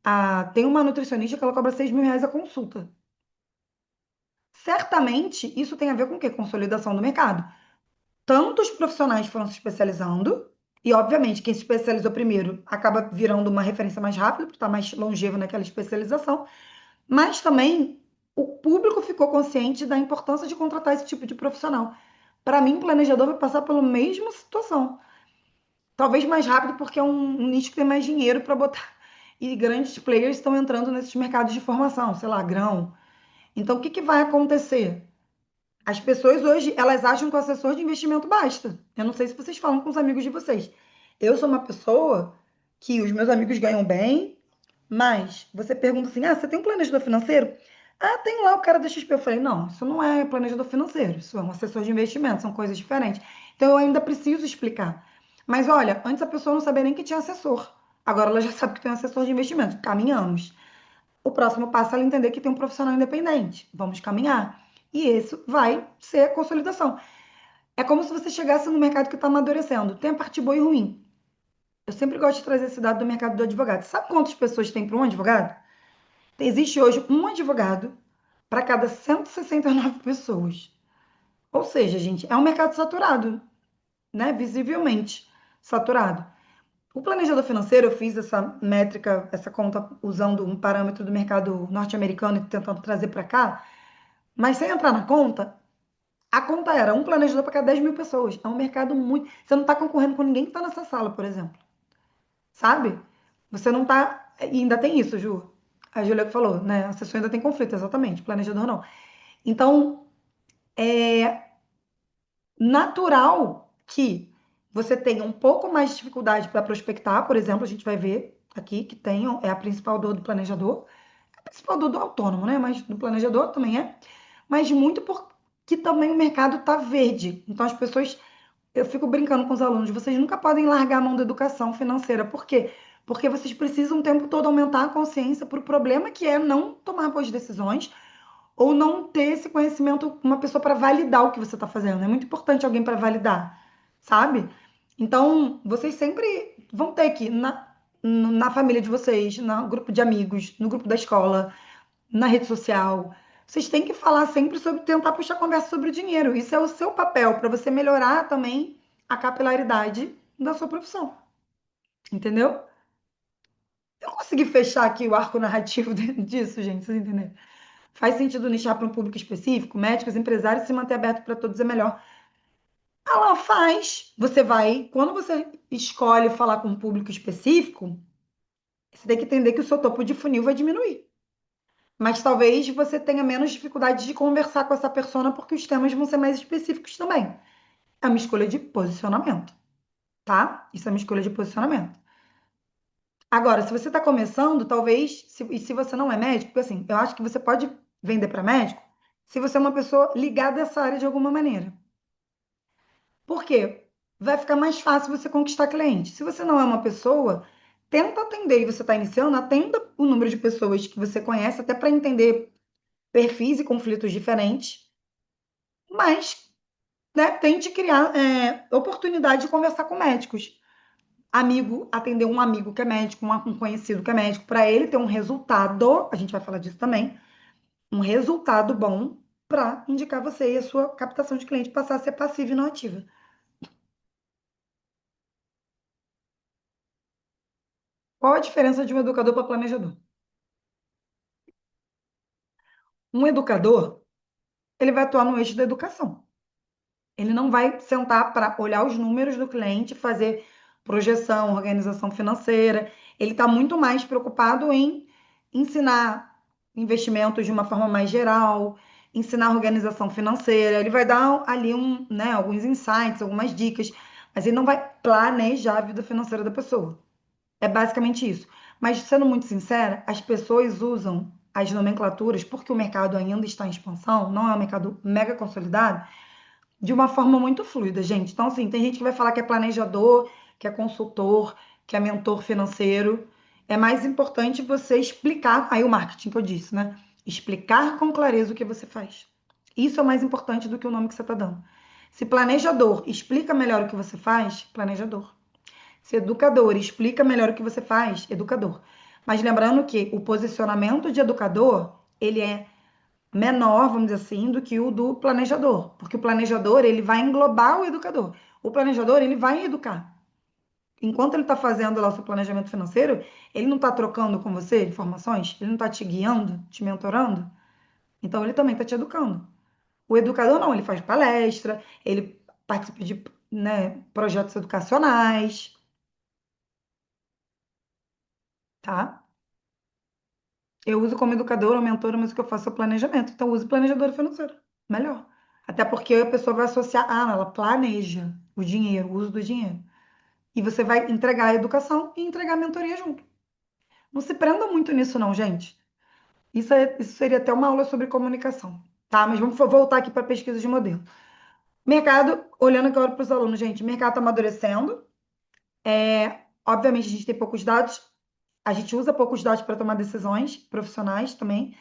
Ah, tem uma nutricionista que ela cobra R$ 6.000 a consulta. Certamente isso tem a ver com o quê? Consolidação do mercado. Tantos profissionais foram se especializando, e obviamente quem se especializou primeiro acaba virando uma referência mais rápida, porque está mais longevo naquela especialização. Mas também o público ficou consciente da importância de contratar esse tipo de profissional. Para mim, o planejador vai passar pela mesma situação. Talvez mais rápido, porque é um nicho que tem mais dinheiro para botar. E grandes players estão entrando nesses mercados de formação, sei lá, grão. Então, o que, que vai acontecer? As pessoas hoje, elas acham que o assessor de investimento basta. Eu não sei se vocês falam com os amigos de vocês. Eu sou uma pessoa que os meus amigos ganham bem, mas você pergunta assim: ah, você tem um planejador financeiro? Ah, tem lá o cara da XP. Eu falei: não, isso não é planejador financeiro, isso é um assessor de investimento, são coisas diferentes. Então eu ainda preciso explicar. Mas olha, antes a pessoa não sabia nem que tinha assessor. Agora ela já sabe que tem um assessor de investimento. Caminhamos. O próximo passo é ela entender que tem um profissional independente. Vamos caminhar. E isso vai ser a consolidação. É como se você chegasse no mercado que está amadurecendo. Tem a parte boa e ruim. Eu sempre gosto de trazer esse dado do mercado do advogado. Sabe quantas pessoas tem para um advogado? Existe hoje um advogado para cada 169 pessoas. Ou seja, gente, é um mercado saturado. né, visivelmente saturado. O planejador financeiro, eu fiz essa métrica, essa conta usando um parâmetro do mercado norte-americano e tentando trazer para cá, mas sem entrar na conta, a conta era um planejador para cada 10 mil pessoas. É um mercado muito. Você não está concorrendo com ninguém que está nessa sala, por exemplo. Sabe? Você não está. E ainda tem isso, Ju. A Júlia que falou, né? A sessão ainda tem conflito, exatamente. Planejador não. Então, é natural que você tenha um pouco mais de dificuldade para prospectar, por exemplo, a gente vai ver aqui que tem, é a principal dor do planejador, é a principal dor do autônomo, né? Mas do planejador também é, mas muito porque também o mercado está verde. Então as pessoas, eu fico brincando com os alunos, vocês nunca podem largar a mão da educação financeira. Por quê? Porque vocês precisam o tempo todo aumentar a consciência para o problema que é não tomar boas decisões ou não ter esse conhecimento, uma pessoa para validar o que você está fazendo. É muito importante alguém para validar, sabe? Então, vocês sempre vão ter que, na família de vocês, no grupo de amigos, no grupo da escola, na rede social, vocês têm que falar sempre sobre, tentar puxar conversa sobre o dinheiro. Isso é o seu papel para você melhorar também a capilaridade da sua profissão. Entendeu? Eu consegui fechar aqui o arco narrativo disso, gente, vocês entenderam? Faz sentido nichar para um público específico? Médicos, empresários, se manter aberto para todos é melhor. Ela faz. Você vai, quando você escolhe falar com um público específico, você tem que entender que o seu topo de funil vai diminuir. Mas talvez você tenha menos dificuldade de conversar com essa persona porque os temas vão ser mais específicos também. É uma escolha de posicionamento, tá? Isso é uma escolha de posicionamento. Agora, se você está começando, talvez, e se você não é médico, porque assim, eu acho que você pode vender para médico se você é uma pessoa ligada a essa área de alguma maneira. Por quê? Vai ficar mais fácil você conquistar cliente. Se você não é uma pessoa, tenta atender e você está iniciando, atenda o número de pessoas que você conhece, até para entender perfis e conflitos diferentes, mas né, tente criar oportunidade de conversar com médicos. Amigo, atender um amigo que é médico, um conhecido que é médico, para ele ter um resultado, a gente vai falar disso também, um resultado bom para indicar você e a sua captação de cliente passar a ser passiva e não ativa. Qual a diferença de um educador para planejador? Um educador, ele vai atuar no eixo da educação. Ele não vai sentar para olhar os números do cliente, fazer projeção, organização financeira. Ele está muito mais preocupado em ensinar investimentos de uma forma mais geral, ensinar organização financeira. Ele vai dar ali né, alguns insights, algumas dicas, mas ele não vai planejar a vida financeira da pessoa. É basicamente isso. Mas, sendo muito sincera, as pessoas usam as nomenclaturas, porque o mercado ainda está em expansão, não é um mercado mega consolidado, de uma forma muito fluida, gente. Então, assim, tem gente que vai falar que é planejador, que é consultor, que é mentor financeiro. É mais importante você explicar, aí o marketing que eu disse, né? Explicar com clareza o que você faz. Isso é mais importante do que o nome que você está dando. Se planejador explica melhor o que você faz, planejador. Se educador explica melhor o que você faz, educador. Mas lembrando que o posicionamento de educador, ele é menor, vamos dizer assim, do que o do planejador, porque o planejador, ele vai englobar o educador. O planejador, ele vai educar. Enquanto ele está fazendo lá o seu planejamento financeiro, ele não está trocando com você informações, ele não está te guiando, te mentorando, então ele também está te educando. O educador não, ele faz palestra, ele participa de, né, projetos educacionais, tá? Eu uso como educadora ou mentora, mas o que eu faço é o planejamento. Então, eu uso planejadora financeira. Melhor. Até porque a pessoa vai associar, ela planeja o dinheiro, o uso do dinheiro. E você vai entregar a educação e entregar a mentoria junto. Não se prenda muito nisso, não, gente. Isso seria até uma aula sobre comunicação. Tá? Mas vamos voltar aqui para a pesquisa de modelo. Mercado, olhando agora para os alunos, gente, o mercado está amadurecendo. Obviamente, a gente tem poucos dados, a gente usa poucos dados para tomar decisões profissionais também.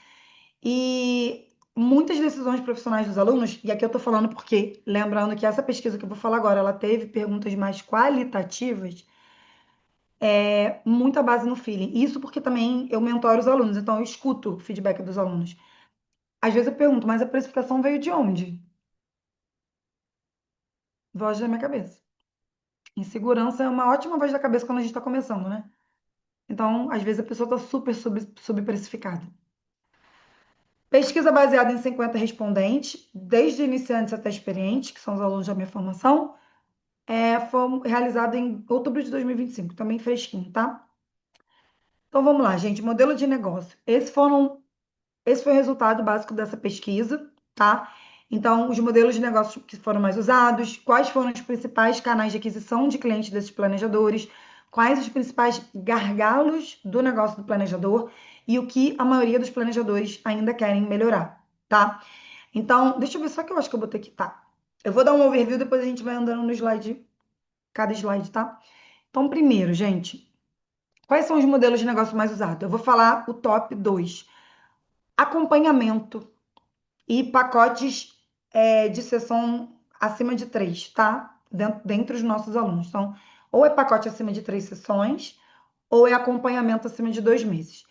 E muitas decisões profissionais dos alunos, e aqui eu estou falando porque, lembrando que essa pesquisa que eu vou falar agora, ela teve perguntas mais qualitativas, muita base no feeling. Isso porque também eu mentoro os alunos, então eu escuto o feedback dos alunos. Às vezes eu pergunto, mas a precificação veio de onde? Voz da minha cabeça. Insegurança é uma ótima voz da cabeça quando a gente está começando, né? Então, às vezes a pessoa está super subprecificada. Pesquisa baseada em 50 respondentes, desde iniciantes até experientes, que são os alunos da minha formação, foi realizada em outubro de 2025, também fresquinho, tá? Então vamos lá, gente. Modelo de negócio. Esse foi o resultado básico dessa pesquisa, tá? Então, os modelos de negócio que foram mais usados, quais foram os principais canais de aquisição de clientes desses planejadores, quais os principais gargalos do negócio do planejador e o que a maioria dos planejadores ainda querem melhorar, tá? Então, deixa eu ver só que eu acho que eu botei aqui, tá? Eu vou dar um overview, depois a gente vai andando no slide, cada slide, tá? Então, primeiro, gente, quais são os modelos de negócio mais usados? Eu vou falar o top 2. Acompanhamento e pacotes de sessão acima de 3, tá? Dentre os nossos alunos. Então, ou é pacote acima de 3 sessões, ou é acompanhamento acima de 2 meses.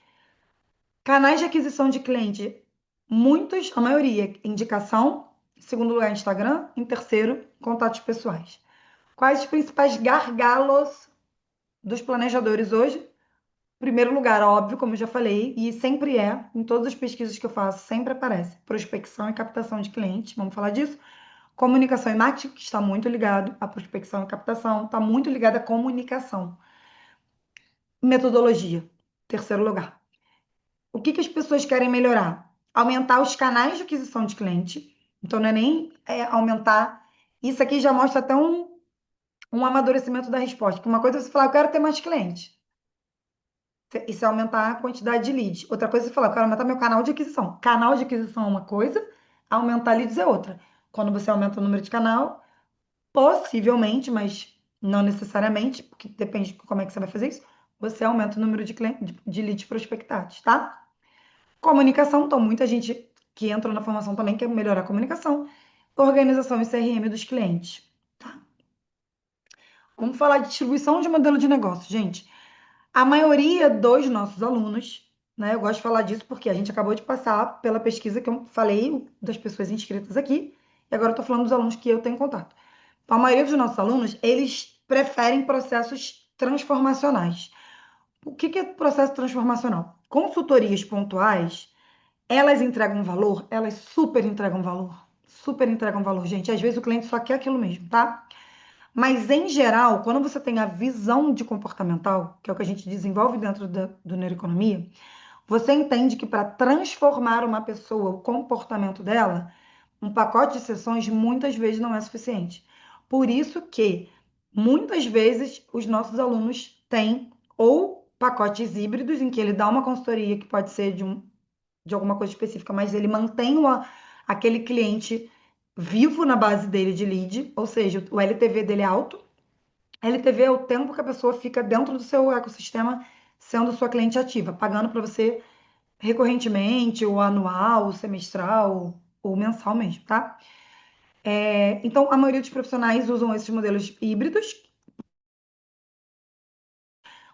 Canais de aquisição de cliente, muitos, a maioria, indicação, em segundo lugar, Instagram, em terceiro, contatos pessoais. Quais os principais gargalos dos planejadores hoje? Primeiro lugar, óbvio, como eu já falei, e sempre em todas as pesquisas que eu faço, sempre aparece prospecção e captação de clientes, vamos falar disso. Comunicação e marketing, que está muito ligado à prospecção e captação, está muito ligado à comunicação. Metodologia, terceiro lugar. O que as pessoas querem melhorar? Aumentar os canais de aquisição de cliente. Então, não é nem aumentar. Isso aqui já mostra até um amadurecimento da resposta. Porque uma coisa é você falar, eu quero ter mais clientes. Isso é aumentar a quantidade de leads. Outra coisa é você falar, eu quero aumentar meu canal de aquisição. Canal de aquisição é uma coisa, aumentar leads é outra. Quando você aumenta o número de canal, possivelmente, mas não necessariamente, porque depende de como é que você vai fazer isso, você aumenta o número de leads prospectados, tá? Comunicação, então muita gente que entra na formação também quer melhorar a comunicação. Organização e CRM dos clientes. Tá? Vamos falar de distribuição de modelo de negócio, gente. A maioria dos nossos alunos, né? Eu gosto de falar disso porque a gente acabou de passar pela pesquisa que eu falei das pessoas inscritas aqui, e agora eu tô falando dos alunos que eu tenho contato. Então, a maioria dos nossos alunos, eles preferem processos transformacionais. O que é processo transformacional? Consultorias pontuais, elas entregam valor, elas super entregam valor. Super entregam valor, gente. Às vezes o cliente só quer aquilo mesmo, tá? Mas, em geral, quando você tem a visão de comportamental, que é o que a gente desenvolve dentro do neuroeconomia, você entende que para transformar uma pessoa, o comportamento dela, um pacote de sessões muitas vezes não é suficiente. Por isso que, muitas vezes, os nossos alunos têm ou pacotes híbridos, em que ele dá uma consultoria que pode ser de alguma coisa específica, mas ele mantém aquele cliente vivo na base dele de lead, ou seja, o LTV dele é alto. LTV é o tempo que a pessoa fica dentro do seu ecossistema sendo sua cliente ativa, pagando para você recorrentemente, ou anual, ou semestral, ou mensal mesmo, tá? Então, a maioria dos profissionais usam esses modelos híbridos.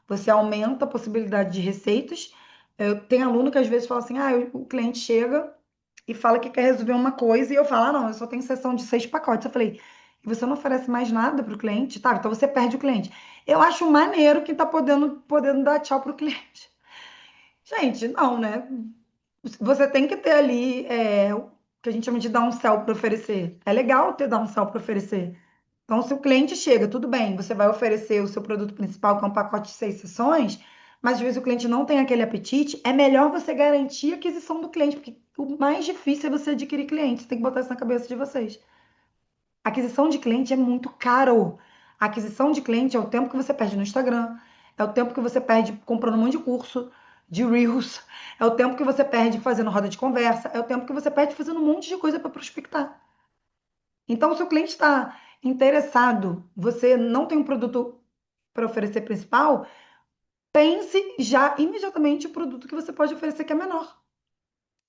Você aumenta a possibilidade de receitas. Eu tenho aluno que às vezes fala assim: o cliente chega e fala que quer resolver uma coisa, e eu falo: não, eu só tenho sessão de 6 pacotes. Eu falei: e você não oferece mais nada para o cliente? Tá, então você perde o cliente. Eu acho maneiro quem tá podendo dar tchau pro cliente. Gente, não, né? Você tem que ter ali o que a gente chama de downsell para oferecer. É legal ter downsell para oferecer. Então, se o cliente chega, tudo bem, você vai oferecer o seu produto principal, que é um pacote de 6 sessões, mas às vezes o cliente não tem aquele apetite, é melhor você garantir a aquisição do cliente, porque o mais difícil é você adquirir clientes. Tem que botar isso na cabeça de vocês. A aquisição de cliente é muito caro. A aquisição de cliente é o tempo que você perde no Instagram, é o tempo que você perde comprando um monte de curso, de Reels, é o tempo que você perde fazendo roda de conversa, é o tempo que você perde fazendo um monte de coisa para prospectar. Então, se o cliente está interessado, você não tem um produto para oferecer principal, pense já imediatamente o produto que você pode oferecer que é menor.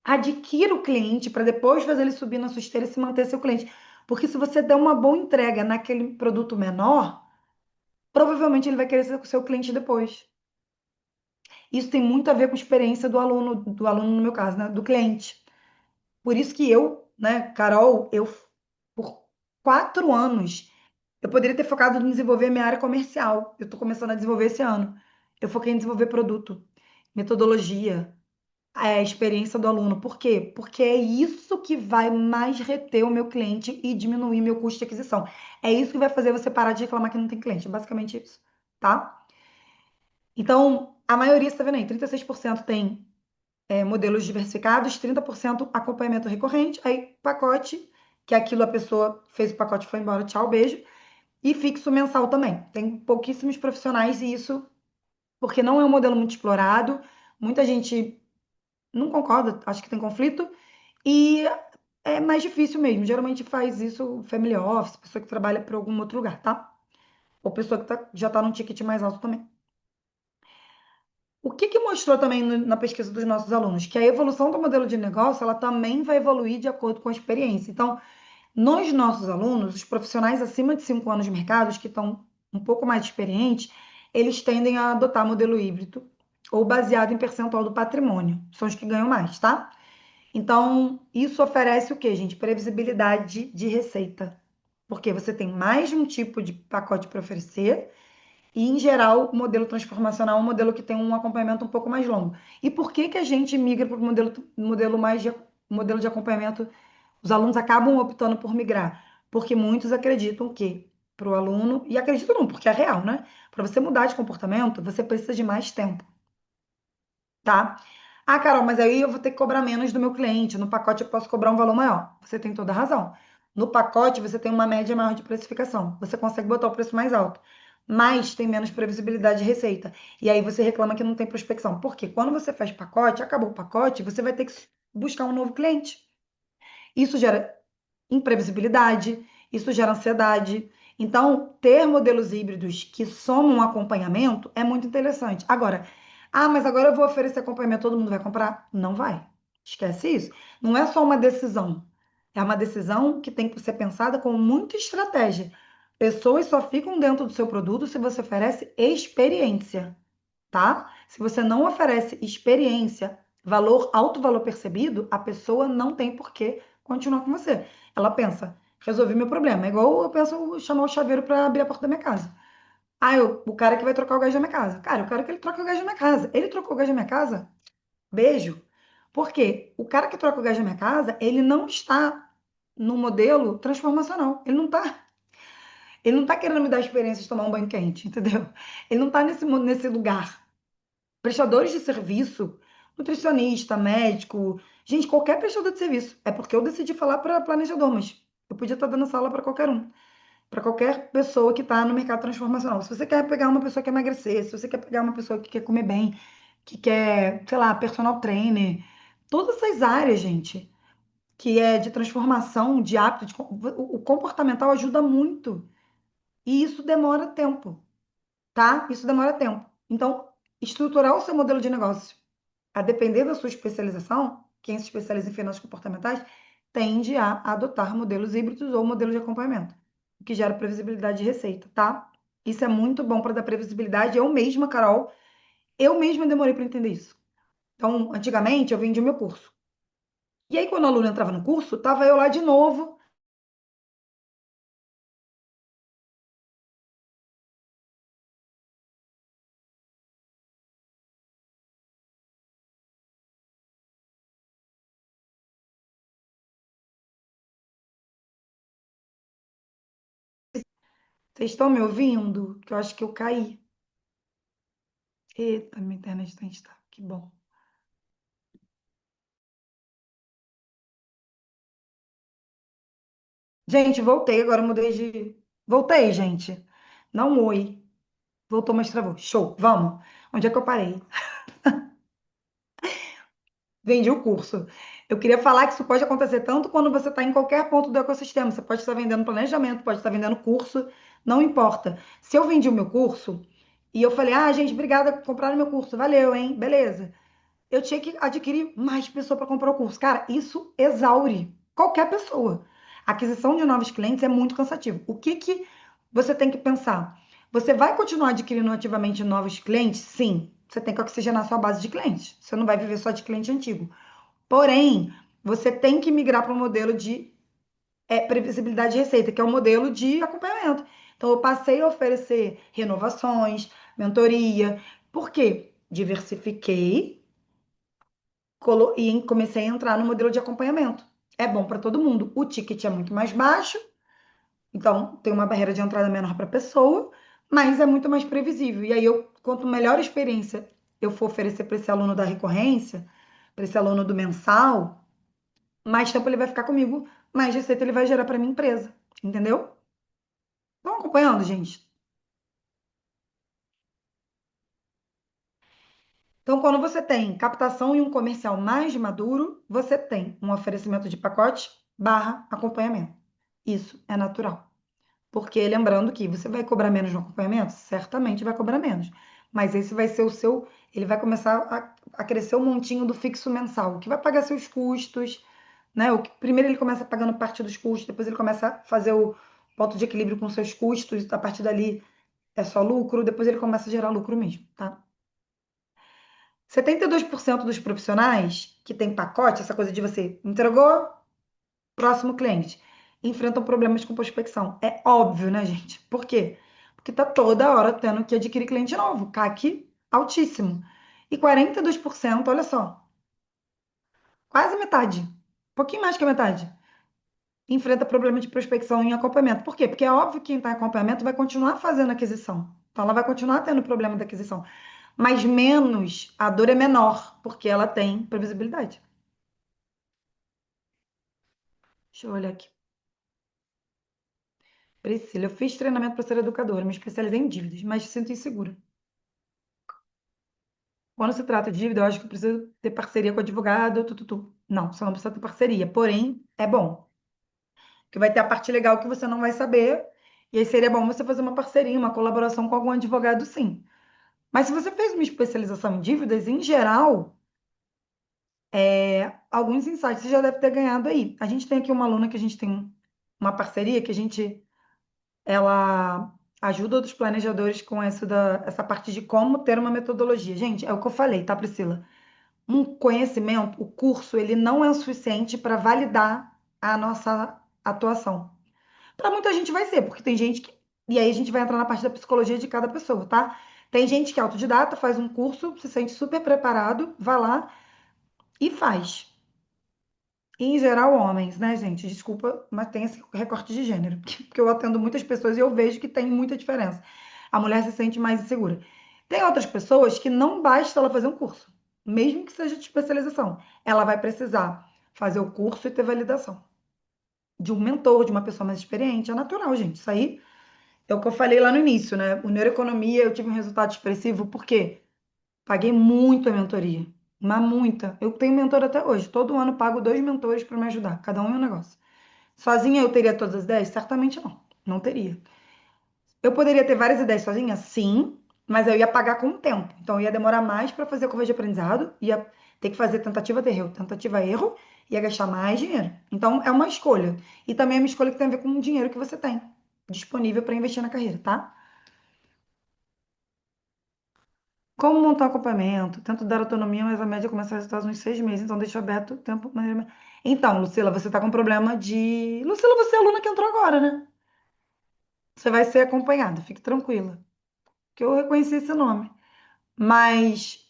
Adquira o cliente para depois fazer ele subir na sua esteira e se manter seu cliente. Porque se você der uma boa entrega naquele produto menor, provavelmente ele vai querer ser o seu cliente depois. Isso tem muito a ver com a experiência do aluno no meu caso, né, do cliente. Por isso que eu, né, Carol, eu por 4 anos Eu poderia ter focado em desenvolver minha área comercial. Eu estou começando a desenvolver esse ano. Eu foquei em desenvolver produto, metodologia, experiência do aluno. Por quê? Porque é isso que vai mais reter o meu cliente e diminuir meu custo de aquisição. É isso que vai fazer você parar de reclamar que não tem cliente. É basicamente isso, tá? Então, a maioria, você tá vendo aí, 36% tem modelos diversificados, 30% acompanhamento recorrente, aí pacote, que é aquilo a pessoa fez o pacote, foi embora, tchau, beijo, e fixo mensal também. Tem pouquíssimos profissionais e isso porque não é um modelo muito explorado, muita gente não concorda, acho que tem conflito, e é mais difícil mesmo. Geralmente faz isso family office, pessoa que trabalha para algum outro lugar, tá? Ou pessoa que já está num ticket mais alto também. O que que mostrou também na pesquisa dos nossos alunos? Que a evolução do modelo de negócio, ela também vai evoluir de acordo com a experiência. Então, nos nossos alunos, os profissionais acima de 5 anos de mercado, que estão um pouco mais experientes, eles tendem a adotar modelo híbrido ou baseado em percentual do patrimônio. São os que ganham mais, tá? Então, isso oferece o quê, gente? Previsibilidade de receita. Porque você tem mais de um tipo de pacote para oferecer e, em geral, o modelo transformacional é um modelo que tem um acompanhamento um pouco mais longo. E por que que a gente migra para o modelo de acompanhamento? Os alunos acabam optando por migrar, porque muitos acreditam que para o aluno, e acreditam não, porque é real, né? Para você mudar de comportamento, você precisa de mais tempo, tá? Ah, Carol, mas aí eu vou ter que cobrar menos do meu cliente. No pacote eu posso cobrar um valor maior. Você tem toda a razão. No pacote você tem uma média maior de precificação. Você consegue botar o preço mais alto, mas tem menos previsibilidade de receita. E aí você reclama que não tem prospecção. Porque quando você faz pacote, acabou o pacote, você vai ter que buscar um novo cliente. Isso gera imprevisibilidade, isso gera ansiedade. Então, ter modelos híbridos que somam um acompanhamento é muito interessante. Agora, mas agora eu vou oferecer acompanhamento, todo mundo vai comprar? Não vai. Esquece isso. Não é só uma decisão. É uma decisão que tem que ser pensada com muita estratégia. Pessoas só ficam dentro do seu produto se você oferece experiência, tá? Se você não oferece experiência, alto valor percebido, a pessoa não tem por que continuar com você. Ela pensa, resolvi meu problema. É igual eu penso chamar o chaveiro para abrir a porta da minha casa. O cara que vai trocar o gás da minha casa. Cara, eu quero que ele troque o gás da minha casa. Ele trocou o gás da minha casa? Beijo. Por quê? O cara que troca o gás da minha casa, ele não está no modelo transformacional. Ele não tá querendo me dar a experiência de tomar um banho quente, entendeu? Ele não tá nesse lugar. Prestadores de serviço, nutricionista, médico, gente, qualquer prestador de serviço. É porque eu decidi falar para planejador, mas eu podia estar dando essa aula para qualquer um, para qualquer pessoa que está no mercado transformacional. Se você quer pegar uma pessoa que quer emagrecer, se você quer pegar uma pessoa que quer comer bem, que quer, sei lá, personal trainer, todas essas áreas, gente, que é de transformação, de hábito, o comportamental ajuda muito. E isso demora tempo, tá? Isso demora tempo. Então, estruturar o seu modelo de negócio a depender da sua especialização, quem se especializa em finanças comportamentais tende a adotar modelos híbridos ou modelos de acompanhamento, o que gera previsibilidade de receita, tá? Isso é muito bom para dar previsibilidade. Eu mesma, Carol, eu mesma demorei para entender isso. Então, antigamente eu vendi o meu curso. E aí, quando o aluno entrava no curso, tava eu lá de novo. Vocês estão me ouvindo? Que eu acho que eu caí. Eita, minha internet está instável. Que bom. Gente, voltei. Agora eu mudei de. Voltei, gente. Não oi. Voltou, mas travou. Show, vamos. Onde é que eu parei? Vendi o curso. Eu queria falar que isso pode acontecer tanto quando você está em qualquer ponto do ecossistema. Você pode estar vendendo planejamento, pode estar vendendo curso, não importa. Se eu vendi o meu curso e eu falei, gente, obrigada por comprar meu curso, valeu, hein? Beleza. Eu tinha que adquirir mais pessoa para comprar o curso. Cara, isso exaure qualquer pessoa. A aquisição de novos clientes é muito cansativo. O que que você tem que pensar? Você vai continuar adquirindo ativamente novos clientes? Sim. Você tem que oxigenar sua base de clientes. Você não vai viver só de cliente antigo. Porém, você tem que migrar para um modelo de previsibilidade de receita, que é um modelo de acompanhamento. Então, eu passei a oferecer renovações, mentoria. Por quê? Diversifiquei e comecei a entrar no modelo de acompanhamento. É bom para todo mundo. O ticket é muito mais baixo, então tem uma barreira de entrada menor para a pessoa, mas é muito mais previsível. E aí, quanto melhor experiência eu for oferecer para esse aluno da recorrência, para esse aluno do mensal, mais tempo ele vai ficar comigo, mais receita ele vai gerar para minha empresa. Entendeu? Estão acompanhando, gente? Então, quando você tem captação e um comercial mais maduro, você tem um oferecimento de pacote barra acompanhamento. Isso é natural. Porque lembrando que você vai cobrar menos no acompanhamento? Certamente vai cobrar menos. Mas esse vai ser o seu. Ele vai começar a crescer o montinho do fixo mensal, que vai pagar seus custos, né? Primeiro ele começa pagando parte dos custos, depois ele começa a fazer o ponto de equilíbrio com seus custos, a partir dali é só lucro, depois ele começa a gerar lucro mesmo, tá? 72% dos profissionais que tem pacote, essa coisa de você entregou, próximo cliente, enfrentam problemas com prospecção. É óbvio, né, gente? Por quê? Porque tá toda hora tendo que adquirir cliente novo, CAC altíssimo. E 42%, olha só, quase metade, um pouquinho mais que a metade, enfrenta problema de prospecção em acompanhamento. Por quê? Porque é óbvio que quem está em acompanhamento vai continuar fazendo aquisição. Então, ela vai continuar tendo problema da aquisição. Mas menos, a dor é menor, porque ela tem previsibilidade. Deixa eu olhar aqui. Priscila, eu fiz treinamento para ser educadora, me especializei em dívidas, mas sinto insegura. Quando se trata de dívida, eu acho que eu preciso ter parceria com o advogado, Não, você não precisa ter parceria, porém, é bom. Porque vai ter a parte legal que você não vai saber, e aí seria bom você fazer uma parceria, uma colaboração com algum advogado, sim. Mas se você fez uma especialização em dívidas, em geral, alguns insights você já deve ter ganhado aí. A gente tem aqui uma aluna que a gente tem uma parceria que ela ajuda outros planejadores com essa parte de como ter uma metodologia. Gente, é o que eu falei, tá, Priscila? Um conhecimento, o curso, ele não é o suficiente para validar a nossa atuação. Para muita gente vai ser, porque tem gente que. E aí a gente vai entrar na parte da psicologia de cada pessoa, tá? Tem gente que é autodidata, faz um curso, se sente super preparado, vai lá e faz. Em geral, homens, né, gente? Desculpa, mas tem esse recorte de gênero, porque eu atendo muitas pessoas e eu vejo que tem muita diferença. A mulher se sente mais insegura. Tem outras pessoas que não basta ela fazer um curso, mesmo que seja de especialização. Ela vai precisar fazer o curso e ter validação de um mentor, de uma pessoa mais experiente. É natural, gente. Isso aí é o que eu falei lá no início, né? O Neuroeconomia, eu tive um resultado expressivo porque paguei muito a mentoria. Mas muita. Eu tenho mentor até hoje. Todo ano pago 2 mentores para me ajudar. Cada um em um negócio. Sozinha eu teria todas as ideias? Certamente não. Não teria. Eu poderia ter várias ideias sozinha? Sim. Mas eu ia pagar com o tempo. Então, eu ia demorar mais para fazer a curva de aprendizado. Ia ter que fazer tentativa-erro. Tentativa-erro. Ia gastar mais dinheiro. Então, é uma escolha. E também é uma escolha que tem a ver com o dinheiro que você tem disponível para investir na carreira, tá? Como montar um acompanhamento? Tento dar autonomia, mas a média começa a resultar uns 6 meses, então deixo aberto o tempo. Então, Lucila, você tá com problema de. Lucila, você é aluna que entrou agora, né? Você vai ser acompanhada, fique tranquila, que eu reconheci esse nome. Mas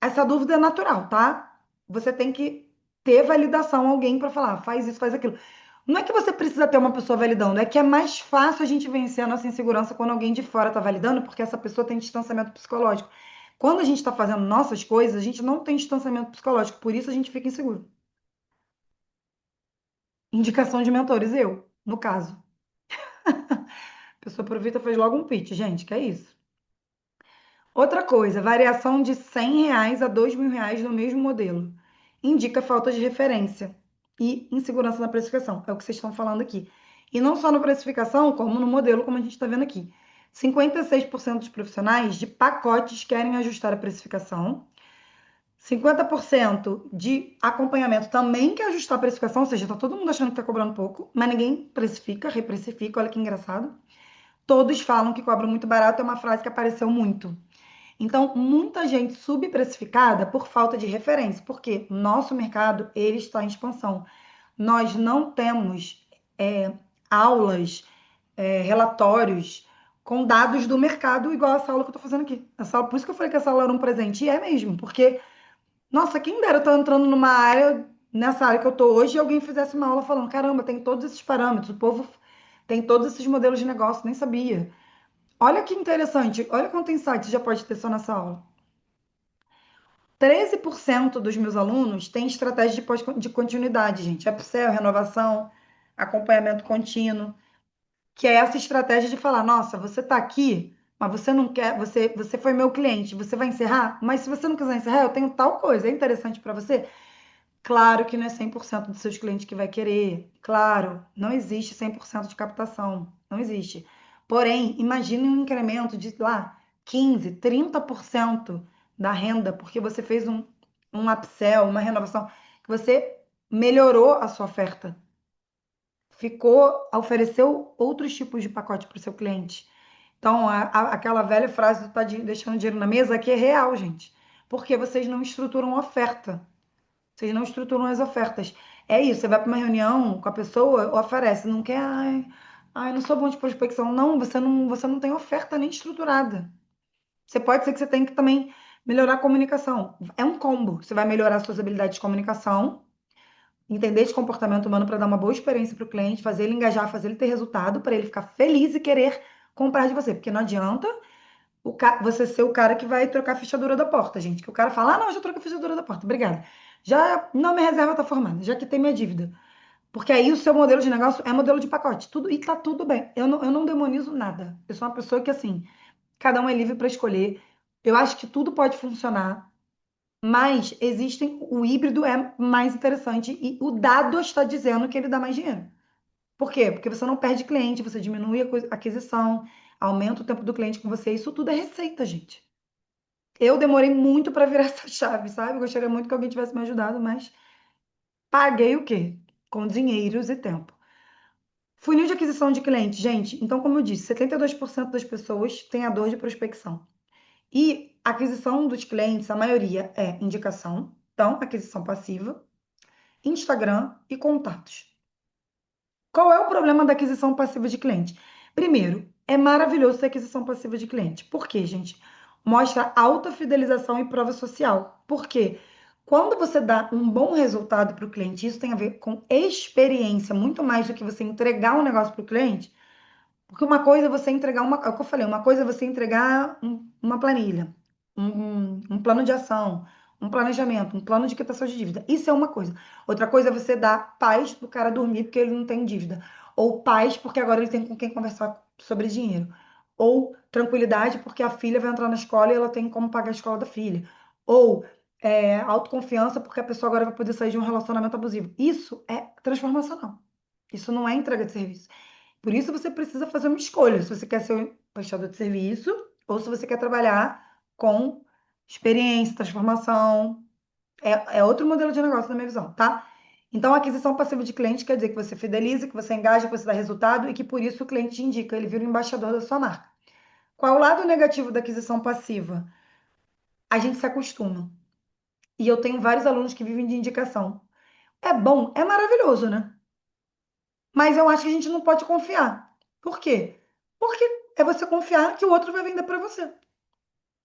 essa dúvida é natural, tá? Você tem que ter validação, alguém para falar, faz isso, faz aquilo. Não é que você precisa ter uma pessoa validando, é que é mais fácil a gente vencer a nossa insegurança quando alguém de fora está validando, porque essa pessoa tem distanciamento psicológico. Quando a gente está fazendo nossas coisas, a gente não tem distanciamento psicológico, por isso a gente fica inseguro. Indicação de mentores, eu, no caso. A pessoa aproveita e faz logo um pitch, gente, que é isso. Outra coisa, variação de R$ 100 a R$ 2.000 no mesmo modelo. Indica falta de referência e insegurança na precificação. É o que vocês estão falando aqui. E não só na precificação, como no modelo, como a gente está vendo aqui. 56% dos profissionais de pacotes querem ajustar a precificação. 50% de acompanhamento também quer ajustar a precificação, ou seja, está todo mundo achando que está cobrando pouco, mas ninguém precifica, reprecifica, olha que engraçado. Todos falam que cobram muito barato, é uma frase que apareceu muito. Então, muita gente subprecificada por falta de referência, porque nosso mercado ele está em expansão. Nós não temos aulas relatórios com dados do mercado, igual essa aula que eu tô fazendo aqui. Essa aula, por isso que eu falei que essa aula era um presente, e é mesmo, porque, nossa, quem dera eu estar entrando numa área, nessa área que eu tô hoje, e alguém fizesse uma aula falando, caramba, tem todos esses parâmetros, o povo tem todos esses modelos de negócio, nem sabia. Olha que interessante, olha quanto insight já pode ter só nessa aula. 13% dos meus alunos têm estratégia de continuidade, gente. Upsell, renovação, acompanhamento contínuo, que é essa estratégia de falar, nossa, você está aqui, mas você não quer, você foi meu cliente, você vai encerrar, mas se você não quiser encerrar, eu tenho tal coisa, é interessante para você? Claro que não é 100% dos seus clientes que vai querer. Claro, não existe 100% de captação. Não existe. Porém, imagine um incremento de lá 15, 30% da renda, porque você fez um upsell, uma renovação, que você melhorou a sua oferta. Ofereceu outros tipos de pacote para o seu cliente. Então, aquela velha frase do tá deixando dinheiro na mesa aqui é real, gente. Porque vocês não estruturam oferta. Vocês não estruturam as ofertas. É isso, você vai para uma reunião com a pessoa, oferece, não quer, ai, não sou bom de prospecção. Não, você não tem oferta nem estruturada. Você pode ser que você tenha que também melhorar a comunicação. É um combo. Você vai melhorar suas habilidades de comunicação, entender de comportamento humano para dar uma boa experiência para o cliente, fazer ele engajar, fazer ele ter resultado, para ele ficar feliz e querer comprar de você. Porque não adianta você ser o cara que vai trocar a fechadura da porta, gente. Que o cara fala, não, eu já troquei a fechadura da porta, obrigada. Já não, minha reserva tá formada, já quitei minha dívida. Porque aí o seu modelo de negócio é modelo de pacote, tudo e tá tudo bem. Eu não demonizo nada. Eu sou uma pessoa que, assim, cada um é livre para escolher. Eu acho que tudo pode funcionar, mas o híbrido é mais interessante e o dado está dizendo que ele dá mais dinheiro. Por quê? Porque você não perde cliente, você diminui a aquisição, aumenta o tempo do cliente com você. Isso tudo é receita, gente. Eu demorei muito para virar essa chave, sabe? Gostaria muito que alguém tivesse me ajudado, mas paguei o quê? Com dinheiros e tempo. Funil de aquisição de cliente, gente. Então, como eu disse, 72% das pessoas têm a dor de prospecção. E a aquisição dos clientes, a maioria é indicação, então, aquisição passiva, Instagram e contatos. Qual é o problema da aquisição passiva de cliente? Primeiro, é maravilhoso ter aquisição passiva de cliente. Por quê, gente? Mostra alta fidelização e prova social. Por quê? Quando você dá um bom resultado para o cliente, isso tem a ver com experiência, muito mais do que você entregar um negócio para o cliente, porque uma coisa é você entregar é o que eu falei, uma coisa é você entregar uma planilha, um plano de ação, um planejamento, um plano de quitação de dívida. Isso é uma coisa. Outra coisa é você dar paz pro cara dormir porque ele não tem dívida. Ou paz porque agora ele tem com quem conversar sobre dinheiro. Ou tranquilidade porque a filha vai entrar na escola e ela tem como pagar a escola da filha. Ou autoconfiança porque a pessoa agora vai poder sair de um relacionamento abusivo. Isso é transformacional. Isso não é entrega de serviço. Por isso você precisa fazer uma escolha, se você quer ser um prestador de serviço ou se você quer trabalhar com experiência, transformação. É outro modelo de negócio na minha visão, tá? Então, a aquisição passiva de cliente quer dizer que você fideliza, que você engaja, que você dá resultado e que por isso o cliente te indica, ele vira o embaixador da sua marca. Qual é o lado negativo da aquisição passiva? A gente se acostuma. E eu tenho vários alunos que vivem de indicação. É bom, é maravilhoso, né? Mas eu acho que a gente não pode confiar. Por quê? Porque é você confiar que o outro vai vender para você.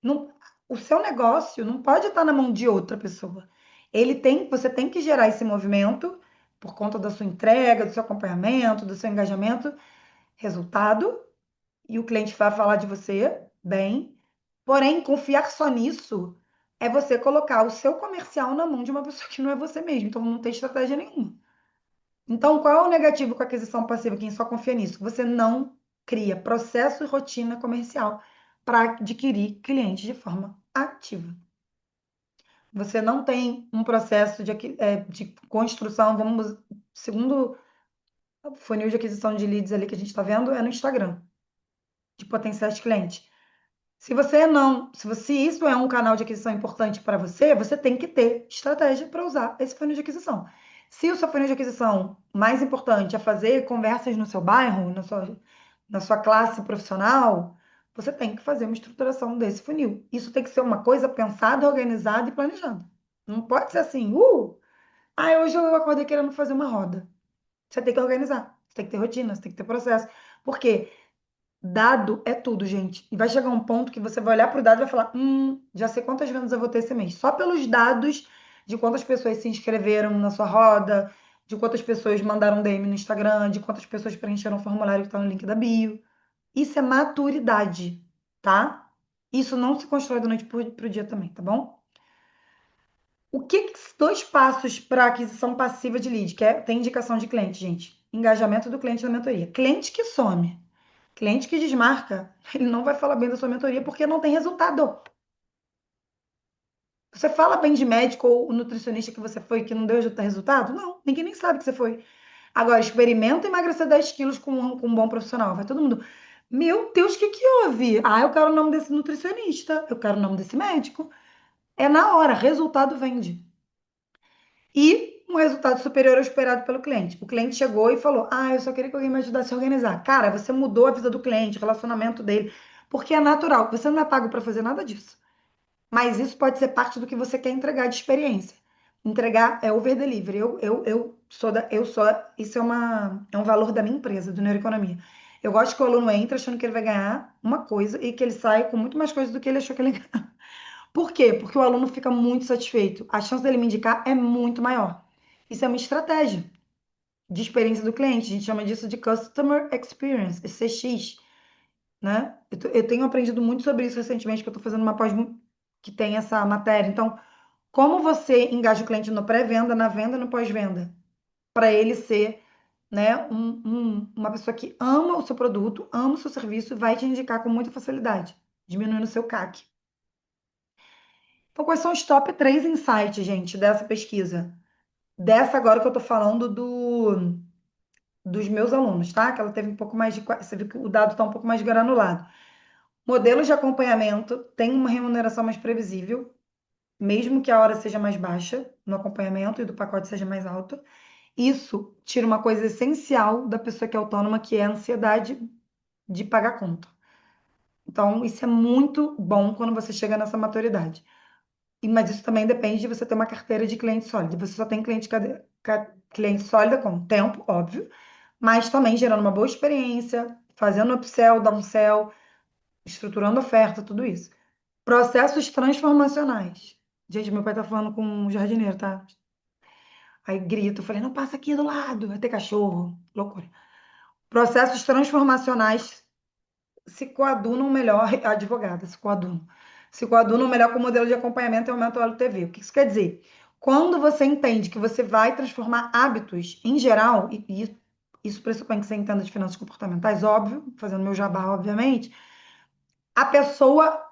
Não, o seu negócio não pode estar na mão de outra pessoa. Você tem que gerar esse movimento por conta da sua entrega, do seu acompanhamento, do seu engajamento, resultado, e o cliente vai falar de você bem. Porém, confiar só nisso é você colocar o seu comercial na mão de uma pessoa que não é você mesmo. Então, não tem estratégia nenhuma. Então, qual é o negativo com a aquisição passiva? Quem só confia nisso? Você não cria processo e rotina comercial para adquirir clientes de forma ativa. Você não tem um processo de construção, segundo o funil de aquisição de leads ali que a gente está vendo, é no Instagram, de potenciais clientes. Se isso é um canal de aquisição importante para você, você tem que ter estratégia para usar esse funil de aquisição. Se o seu funil de aquisição mais importante é fazer conversas no seu bairro, na sua classe profissional, você tem que fazer uma estruturação desse funil. Isso tem que ser uma coisa pensada, organizada e planejada. Não pode ser assim, hoje eu acordei querendo fazer uma roda. Você tem que organizar, você tem que ter rotina, você tem que ter processo. Porque dado é tudo, gente. E vai chegar um ponto que você vai olhar para o dado e vai falar: já sei quantas vendas eu vou ter esse mês. Só pelos dados de quantas pessoas se inscreveram na sua roda, de quantas pessoas mandaram DM no Instagram, de quantas pessoas preencheram o formulário que está no link da bio. Isso é maturidade, tá? Isso não se constrói da noite para o dia também, tá bom? Dois passos para aquisição passiva de lead, que tem indicação de cliente, gente. Engajamento do cliente na mentoria. Cliente que some, cliente que desmarca, ele não vai falar bem da sua mentoria porque não tem resultado. Você fala bem de médico ou nutricionista que você foi que não deu resultado? Não, ninguém nem sabe que você foi. Agora, experimenta emagrecer 10 quilos com um bom profissional. Vai todo mundo. Meu Deus, o que que houve? Ah, eu quero o nome desse nutricionista, eu quero o nome desse médico. É na hora, resultado vende. E um resultado superior ao esperado pelo cliente. O cliente chegou e falou: Ah, eu só queria que alguém me ajudasse a organizar. Cara, você mudou a vida do cliente, o relacionamento dele, porque é natural. Você não é pago para fazer nada disso. Mas isso pode ser parte do que você quer entregar de experiência. Entregar é over delivery. Isso é um valor da minha empresa, do Neuroeconomia. Eu gosto que o aluno entre achando que ele vai ganhar uma coisa e que ele sai com muito mais coisa do que ele achou que ele ia ganhar. Por quê? Porque o aluno fica muito satisfeito. A chance dele me indicar é muito maior. Isso é uma estratégia de experiência do cliente. A gente chama disso de Customer Experience, CX, né? Eu tenho aprendido muito sobre isso recentemente, que eu estou fazendo uma pós que tem essa matéria. Então, como você engaja o cliente no pré-venda, na venda, no pós-venda, para ele ser, né, uma pessoa que ama o seu produto, ama o seu serviço e vai te indicar com muita facilidade, diminuindo o seu CAC. Então, quais são os top 3 insights, gente, dessa pesquisa? Dessa agora que eu tô falando dos meus alunos, tá? Que ela teve um pouco mais de. Você viu que o dado está um pouco mais granulado. Modelos de acompanhamento têm uma remuneração mais previsível, mesmo que a hora seja mais baixa no acompanhamento e do pacote seja mais alto. Isso tira uma coisa essencial da pessoa que é autônoma, que é a ansiedade de pagar conta. Então, isso é muito bom quando você chega nessa maturidade. Mas isso também depende de você ter uma carteira de cliente sólida. Você só tem cliente sólida com o tempo, óbvio, mas também gerando uma boa experiência, fazendo upsell, downsell, estruturando oferta, tudo isso. Processos transformacionais. Gente, meu pai tá falando com um jardineiro, tá? Aí grito, eu falei, não passa aqui do lado, vai ter cachorro. Loucura. Processos transformacionais se coadunam melhor, advogada, se coadunam melhor com o modelo de acompanhamento e aumento do LTV. O que isso quer dizer? Quando você entende que você vai transformar hábitos em geral, e isso pressupõe que você entenda de finanças comportamentais, óbvio, fazendo meu jabá, obviamente, a pessoa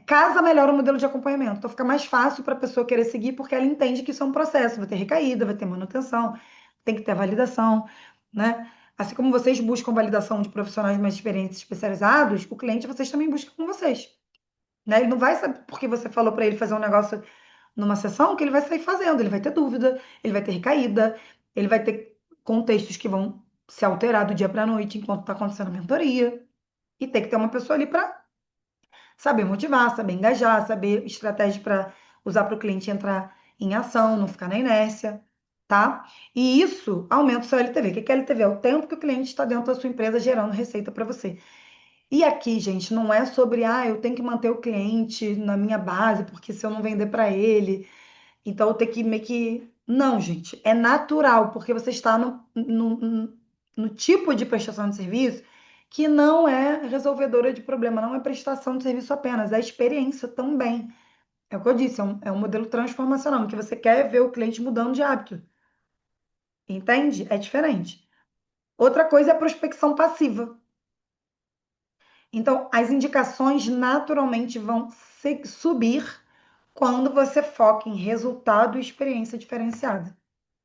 casa melhor o modelo de acompanhamento. Então fica mais fácil para a pessoa querer seguir, porque ela entende que isso é um processo, vai ter recaída, vai ter manutenção, tem que ter validação, né? Assim como vocês buscam validação de profissionais mais experientes, especializados, o cliente vocês também buscam com vocês, né? Ele não vai saber porque você falou para ele fazer um negócio numa sessão que ele vai sair fazendo, ele vai ter dúvida, ele vai ter recaída, ele vai ter contextos que vão se alterar do dia para a noite enquanto está acontecendo a mentoria. E tem que ter uma pessoa ali para saber motivar, saber engajar, saber estratégia para usar para o cliente entrar em ação, não ficar na inércia, tá? E isso aumenta o seu LTV. O que é LTV? É o tempo que o cliente está dentro da sua empresa gerando receita para você. E aqui, gente, não é sobre, eu tenho que manter o cliente na minha base, porque se eu não vender para ele, então eu tenho que meio que. Não, gente, é natural, porque você está no tipo de prestação de serviço que não é resolvedora de problema, não é prestação de serviço apenas, é experiência também. É o que eu disse, é um modelo transformacional, em que você quer ver o cliente mudando de hábito. Entende? É diferente. Outra coisa é a prospecção passiva. Então, as indicações naturalmente vão subir quando você foca em resultado e experiência diferenciada.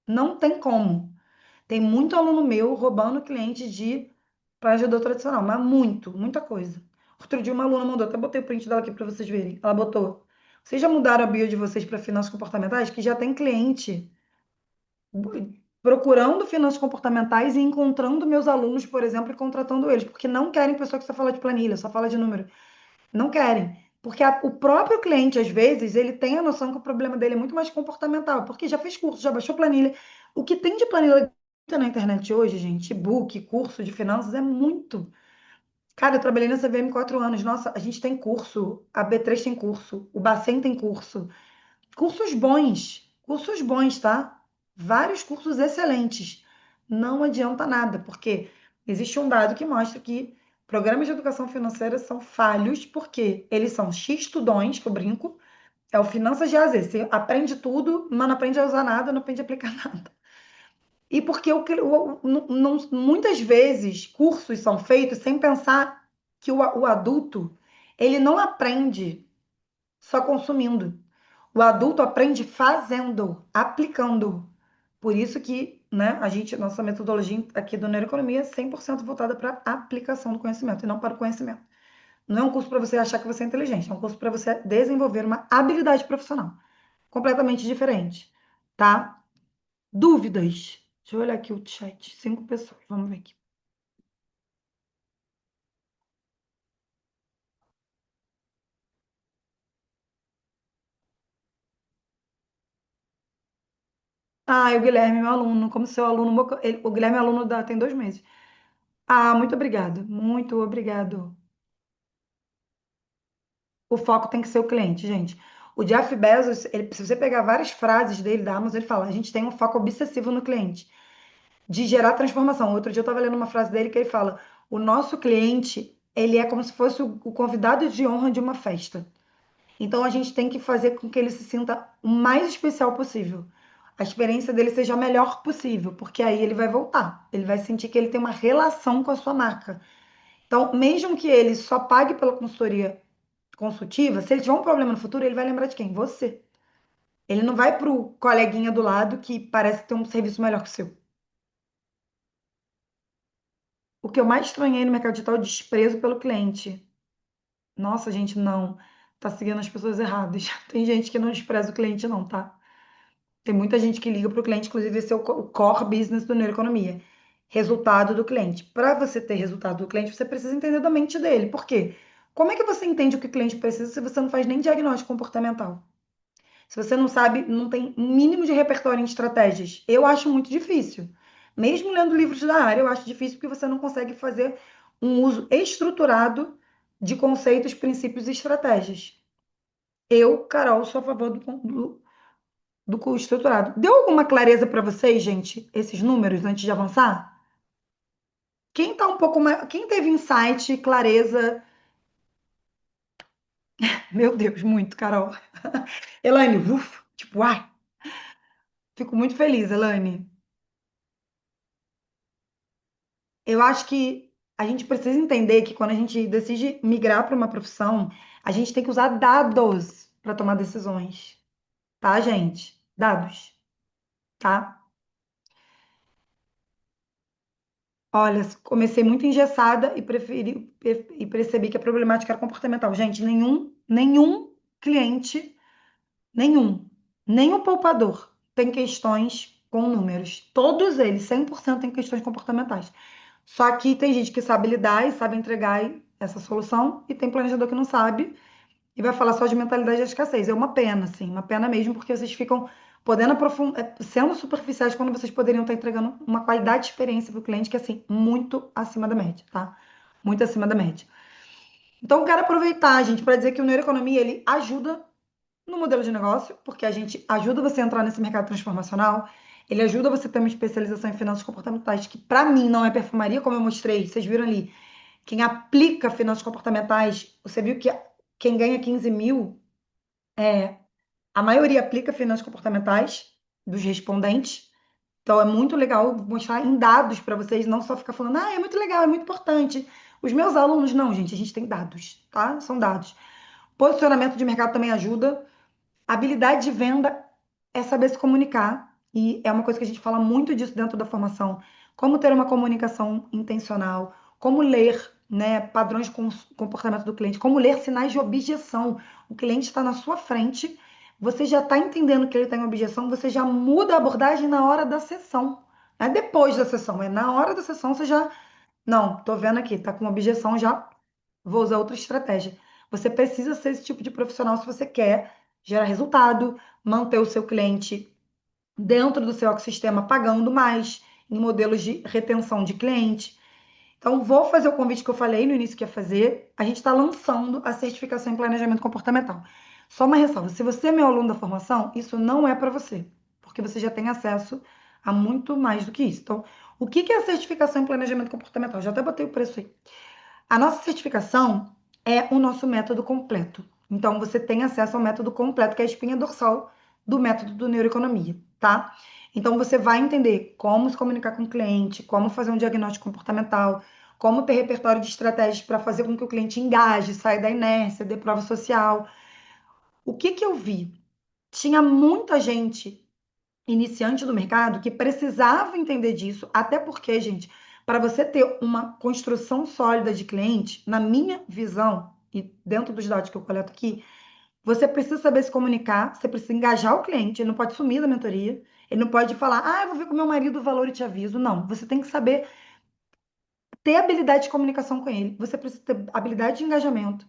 Não tem como. Tem muito aluno meu roubando cliente de planejador tradicional, mas muita coisa. Outro dia uma aluna mandou, até botei o print dela aqui para vocês verem. Ela botou: Vocês já mudaram a bio de vocês para finanças comportamentais? Que já tem cliente procurando finanças comportamentais e encontrando meus alunos, por exemplo, e contratando eles, porque não querem pessoa que só fala de planilha, só fala de número. Não querem. Porque o próprio cliente, às vezes, ele tem a noção que o problema dele é muito mais comportamental, porque já fez curso, já baixou planilha. O que tem de planilha na internet hoje, gente, e-book, curso de finanças, é muito. Cara, eu trabalhei na CVM 4 anos. Nossa, a gente tem curso, a B3 tem curso, o Bacen tem curso. Cursos bons, tá? Vários cursos excelentes. Não adianta nada, porque existe um dado que mostra que programas de educação financeira são falhos, porque eles são X tudões, que eu brinco, é o Finanças de A a Z. Você aprende tudo, mas não aprende a usar nada, não aprende a aplicar nada. E porque muitas vezes cursos são feitos sem pensar que o adulto ele não aprende só consumindo. O adulto aprende fazendo, aplicando. Por isso que, né, nossa metodologia aqui do Neuroeconomia é 100% voltada para a aplicação do conhecimento e não para o conhecimento. Não é um curso para você achar que você é inteligente, é um curso para você desenvolver uma habilidade profissional completamente diferente, tá? Dúvidas? Deixa eu olhar aqui o chat. 5 pessoas, vamos ver aqui. Ah, e o Guilherme, meu aluno, como seu aluno, o Guilherme é aluno tem 2 meses. Ah, muito obrigado, muito obrigado. O foco tem que ser o cliente, gente. O Jeff Bezos, se você pegar várias frases dele da Amazon, ele fala: a gente tem um foco obsessivo no cliente, de gerar transformação. Outro dia eu estava lendo uma frase dele que ele fala: o nosso cliente, ele é como se fosse o convidado de honra de uma festa. Então a gente tem que fazer com que ele se sinta o mais especial possível. A experiência dele seja a melhor possível, porque aí ele vai voltar. Ele vai sentir que ele tem uma relação com a sua marca. Então, mesmo que ele só pague pela consultoria consultiva, se ele tiver um problema no futuro, ele vai lembrar de quem? Você. Ele não vai para o coleguinha do lado que parece ter um serviço melhor que o seu. O que eu mais estranhei no mercado digital é o desprezo pelo cliente. Nossa, gente, não. Tá seguindo as pessoas erradas. Tem gente que não despreza o cliente, não, tá? Tem muita gente que liga para o cliente, inclusive esse é o core business do Neuroeconomia. Resultado do cliente. Para você ter resultado do cliente, você precisa entender da mente dele. Por quê? Como é que você entende o que o cliente precisa se você não faz nem diagnóstico comportamental? Se você não sabe, não tem um mínimo de repertório em estratégias, eu acho muito difícil. Mesmo lendo livros da área, eu acho difícil porque você não consegue fazer um uso estruturado de conceitos, princípios e estratégias. Eu, Carol, sou a favor do custo estruturado. Deu alguma clareza para vocês, gente, esses números antes de avançar? Quem tá um pouco mais, quem teve insight, clareza? Meu Deus, muito, Carol. Elaine, tipo, ai, fico muito feliz, Elaine. Eu acho que a gente precisa entender que quando a gente decide migrar para uma profissão, a gente tem que usar dados para tomar decisões, tá, gente? Dados, tá? Olha, comecei muito engessada e percebi que a problemática era comportamental. Gente, nenhum cliente, nenhum, nem o poupador tem questões com números. Todos eles, 100% têm questões comportamentais. Só que tem gente que sabe lidar e sabe entregar essa solução, e tem planejador que não sabe e vai falar só de mentalidade de escassez. É uma pena, assim, uma pena mesmo, porque vocês ficam podendo aprofundar, sendo superficiais quando vocês poderiam estar entregando uma qualidade de experiência para o cliente que é, assim, muito acima da média, tá? Muito acima da média. Então, eu quero aproveitar, gente, para dizer que o Neuroeconomia, ele ajuda no modelo de negócio, porque a gente ajuda você a entrar nesse mercado transformacional, ele ajuda você a ter uma especialização em finanças comportamentais, que para mim não é perfumaria, como eu mostrei, vocês viram ali, quem aplica finanças comportamentais, você viu que quem ganha 15 mil, a maioria aplica finanças comportamentais dos respondentes. Então é muito legal mostrar em dados para vocês, não só ficar falando, ah, é muito legal, é muito importante. Os meus alunos, não, gente, a gente tem dados, tá? São dados. Posicionamento de mercado também ajuda. Habilidade de venda é saber se comunicar, e é uma coisa que a gente fala muito disso dentro da formação. Como ter uma comunicação intencional, como ler, né, padrões de comportamento do cliente, como ler sinais de objeção. O cliente está na sua frente, você já está entendendo que ele tem objeção, você já muda a abordagem na hora da sessão. Não é depois da sessão, é na hora da sessão você já. Não, tô vendo aqui, tá com objeção, já vou usar outra estratégia. Você precisa ser esse tipo de profissional se você quer gerar resultado, manter o seu cliente dentro do seu ecossistema pagando mais em modelos de retenção de cliente. Então, vou fazer o convite que eu falei no início que ia fazer. A gente está lançando a certificação em planejamento comportamental. Só uma ressalva: se você é meu aluno da formação, isso não é para você, porque você já tem acesso a muito mais do que isso. Então, o que é a certificação em planejamento comportamental? Já até botei o preço aí. A nossa certificação é o nosso método completo. Então, você tem acesso ao método completo, que é a espinha dorsal do método do neuroeconomia, tá? Então, você vai entender como se comunicar com o cliente, como fazer um diagnóstico comportamental, como ter repertório de estratégias para fazer com que o cliente engaje, saia da inércia, dê prova social. O que que eu vi? Tinha muita gente iniciante do mercado que precisava entender disso, até porque, gente, para você ter uma construção sólida de cliente, na minha visão, e dentro dos dados que eu coleto aqui, você precisa saber se comunicar, você precisa engajar o cliente, ele não pode sumir da mentoria, ele não pode falar, eu vou ver com meu marido o valor e te aviso. Não, você tem que saber ter habilidade de comunicação com ele, você precisa ter habilidade de engajamento,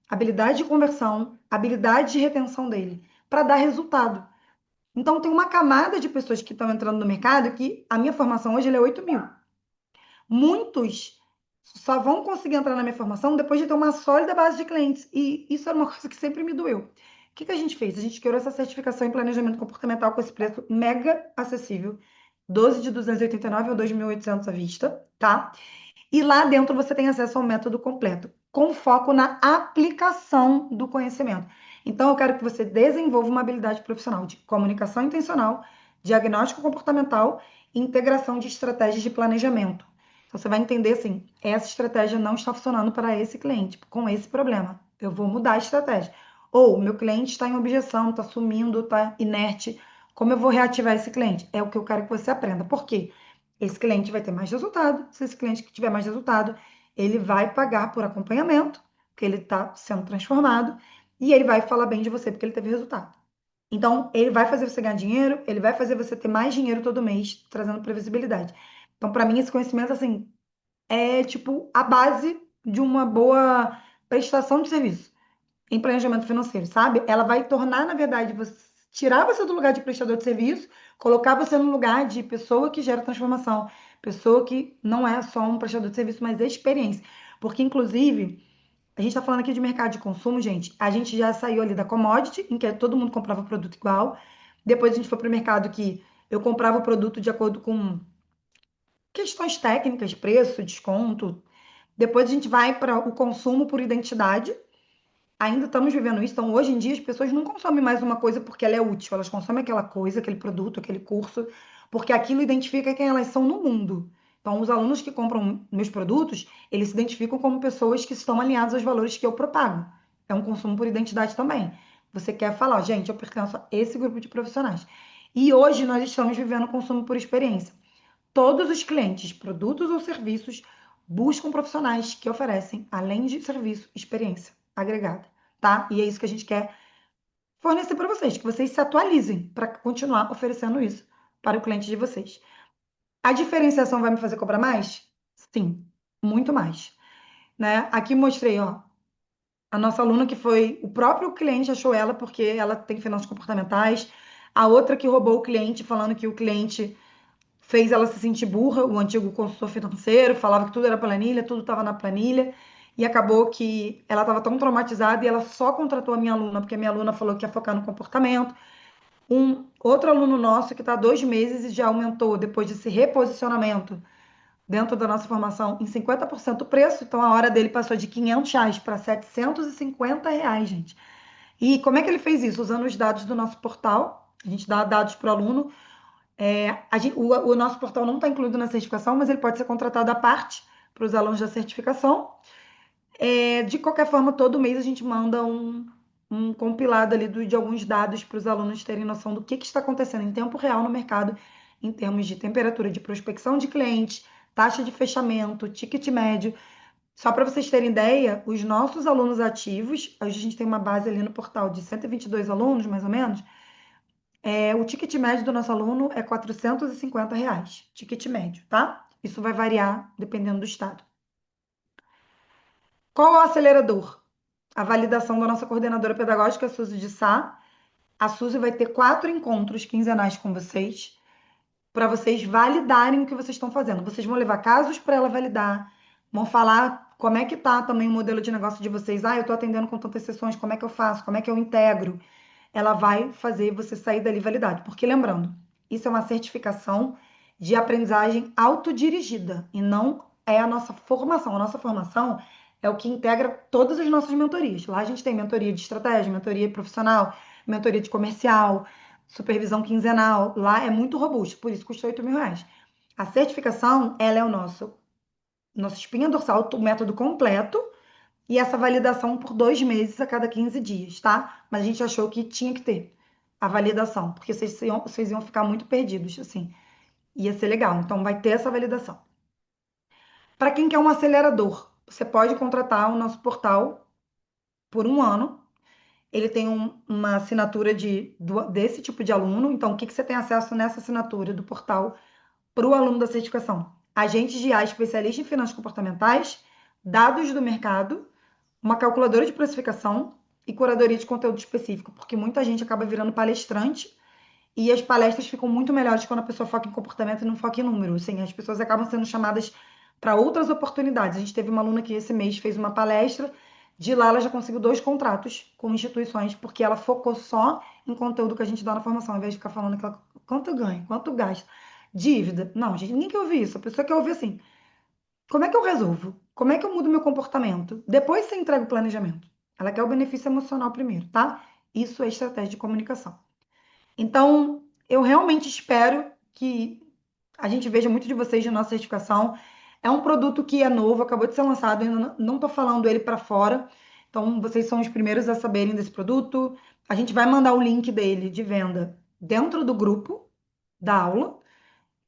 habilidade de conversão, habilidade de retenção dele, para dar resultado. Então, tem uma camada de pessoas que estão entrando no mercado que a minha formação hoje é 8 mil. Muitos só vão conseguir entrar na minha formação depois de ter uma sólida base de clientes. E isso era uma coisa que sempre me doeu. O que a gente fez? A gente criou essa certificação em planejamento comportamental com esse preço mega acessível. 12 de 289 ou 2.800 à vista, tá? E lá dentro você tem acesso ao método completo, com foco na aplicação do conhecimento. Então, eu quero que você desenvolva uma habilidade profissional de comunicação intencional, diagnóstico comportamental e integração de estratégias de planejamento. Então, você vai entender assim: essa estratégia não está funcionando para esse cliente, com esse problema. Eu vou mudar a estratégia. Ou meu cliente está em objeção, está sumindo, está inerte. Como eu vou reativar esse cliente? É o que eu quero que você aprenda. Por quê? Esse cliente vai ter mais resultado. Se esse cliente tiver mais resultado, ele vai pagar por acompanhamento, porque ele está sendo transformado, e ele vai falar bem de você, porque ele teve resultado. Então, ele vai fazer você ganhar dinheiro, ele vai fazer você ter mais dinheiro todo mês, trazendo previsibilidade. Então, para mim, esse conhecimento, assim, é tipo a base de uma boa prestação de serviço em planejamento financeiro, sabe? Ela vai tornar, na verdade, você tirar você do lugar de prestador de serviço, colocar você no lugar de pessoa que gera transformação, pessoa que não é só um prestador de serviço, mas é experiência. Porque, inclusive, a gente está falando aqui de mercado de consumo, gente. A gente já saiu ali da commodity, em que todo mundo comprava produto igual. Depois a gente foi para o mercado que eu comprava o produto de acordo com questões técnicas, preço, desconto. Depois a gente vai para o consumo por identidade. Ainda estamos vivendo isso. Então, hoje em dia, as pessoas não consomem mais uma coisa porque ela é útil. Elas consomem aquela coisa, aquele produto, aquele curso, porque aquilo identifica quem elas são no mundo. Então, os alunos que compram meus produtos, eles se identificam como pessoas que estão alinhadas aos valores que eu propago. É um consumo por identidade também. Você quer falar, gente, eu pertenço a esse grupo de profissionais. E hoje nós estamos vivendo consumo por experiência. Todos os clientes, produtos ou serviços, buscam profissionais que oferecem, além de serviço, experiência agregada, tá? E é isso que a gente quer fornecer para vocês, que vocês se atualizem para continuar oferecendo isso para o cliente de vocês. A diferenciação vai me fazer cobrar mais? Sim, muito mais, né? Aqui mostrei, ó, a nossa aluna que foi, o próprio cliente achou ela porque ela tem finanças comportamentais, a outra que roubou o cliente falando que o cliente fez ela se sentir burra, o antigo consultor financeiro, falava que tudo era planilha, tudo estava na planilha, e acabou que ela estava tão traumatizada e ela só contratou a minha aluna, porque a minha aluna falou que ia focar no comportamento. Um outro aluno nosso que está há 2 meses e já aumentou, depois desse reposicionamento dentro da nossa formação, em 50% o preço, então a hora dele passou de R$ 500 para R$ 750, gente. E como é que ele fez isso? Usando os dados do nosso portal, a gente dá dados para o aluno, o nosso portal não está incluído na certificação, mas ele pode ser contratado à parte para os alunos da certificação. De qualquer forma, todo mês a gente manda um compilado ali de alguns dados para os alunos terem noção do que está acontecendo em tempo real no mercado, em termos de temperatura de prospecção de clientes, taxa de fechamento, ticket médio. Só para vocês terem ideia, os nossos alunos ativos, hoje a gente tem uma base ali no portal de 122 alunos, mais ou menos. O ticket médio do nosso aluno é R$ 450, ticket médio, tá? Isso vai variar dependendo do estado. Qual é o acelerador? A validação da nossa coordenadora pedagógica, Suzy de Sá. A Suzy vai ter 4 encontros quinzenais com vocês. para vocês validarem o que vocês estão fazendo. Vocês vão levar casos para ela validar, vão falar como é que tá também o modelo de negócio de vocês. Ah, eu estou atendendo com tantas sessões, como é que eu faço? Como é que eu integro? Ela vai fazer você sair dali validado. Porque lembrando, isso é uma certificação de aprendizagem autodirigida e não é a nossa formação. A nossa formação é o que integra todas as nossas mentorias. Lá a gente tem mentoria de estratégia, mentoria profissional, mentoria de comercial, supervisão quinzenal. Lá é muito robusto, por isso custa R$ 8.000. A certificação, ela é o nosso espinha dorsal, o método completo, e essa validação por 2 meses a cada 15 dias, tá? Mas a gente achou que tinha que ter a validação, porque vocês iam ficar muito perdidos, assim. Ia ser legal, então vai ter essa validação. Para quem quer um acelerador, você pode contratar o nosso portal por 1 ano. Ele tem uma assinatura desse tipo de aluno. Então, o que você tem acesso nessa assinatura do portal para o aluno da certificação? Agentes de IA especialista em finanças comportamentais, dados do mercado, uma calculadora de precificação e curadoria de conteúdo específico, porque muita gente acaba virando palestrante e as palestras ficam muito melhores quando a pessoa foca em comportamento e não foca em número. Assim, as pessoas acabam sendo chamadas para outras oportunidades. A gente teve uma aluna que esse mês fez uma palestra, de lá ela já conseguiu 2 contratos com instituições, porque ela focou só em conteúdo que a gente dá na formação, ao invés de ficar falando que ela, quanto ganha, quanto gasta. Dívida. Não, gente, ninguém quer ouvir isso. A pessoa quer ouvir assim, como é que eu resolvo? Como é que eu mudo meu comportamento? Depois você entrega o planejamento. Ela quer o benefício emocional primeiro, tá? Isso é estratégia de comunicação. Então, eu realmente espero que a gente veja muito de vocês na nossa certificação. É um produto que é novo, acabou de ser lançado, ainda não estou falando ele para fora. Então, vocês são os primeiros a saberem desse produto. A gente vai mandar o link dele de venda dentro do grupo da aula.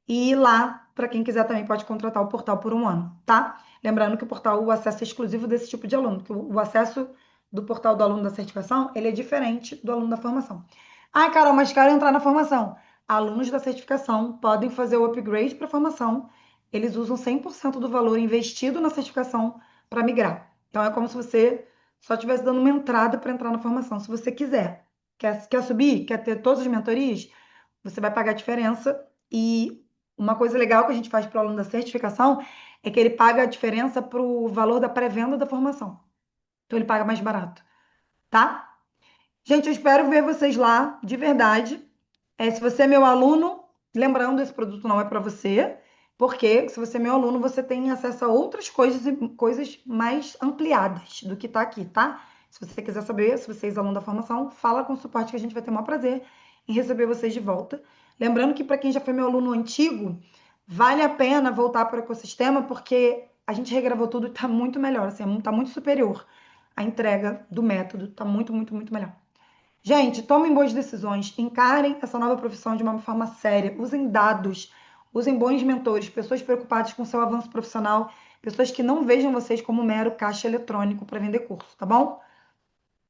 E lá, para quem quiser também pode contratar o portal por 1 ano, tá? Lembrando que o portal, o acesso é exclusivo desse tipo de aluno, que o acesso do portal do aluno da certificação, ele é diferente do aluno da formação. Ai, Carol, mas quero entrar na formação. Alunos da certificação podem fazer o upgrade para a formação. Eles usam 100% do valor investido na certificação para migrar. Então, é como se você só estivesse dando uma entrada para entrar na formação, se você quiser. Quer subir? Quer ter todas as mentorias? Você vai pagar a diferença e uma coisa legal que a gente faz para o aluno da certificação é que ele paga a diferença para o valor da pré-venda da formação. Então ele paga mais barato, tá? Gente, eu espero ver vocês lá, de verdade. Se você é meu aluno, lembrando, esse produto não é para você, porque se você é meu aluno, você tem acesso a outras coisas e coisas mais ampliadas do que está aqui, tá? Se você quiser saber, se você é aluno da formação, fala com o suporte que a gente vai ter o maior prazer em receber vocês de volta. Lembrando que para quem já foi meu aluno antigo, vale a pena voltar para o ecossistema, porque a gente regravou tudo e está muito melhor, assim, está muito superior. A entrega do método está muito, muito, muito melhor. Gente, tomem boas decisões, encarem essa nova profissão de uma forma séria, usem dados, usem bons mentores, pessoas preocupadas com seu avanço profissional, pessoas que não vejam vocês como mero caixa eletrônico para vender curso, tá bom?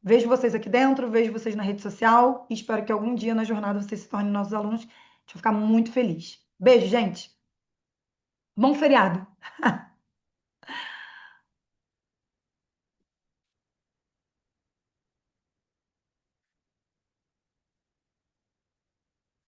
Vejo vocês aqui dentro, vejo vocês na rede social e espero que algum dia na jornada vocês se tornem nossos alunos. A gente vai ficar muito feliz. Beijo, gente. Bom feriado.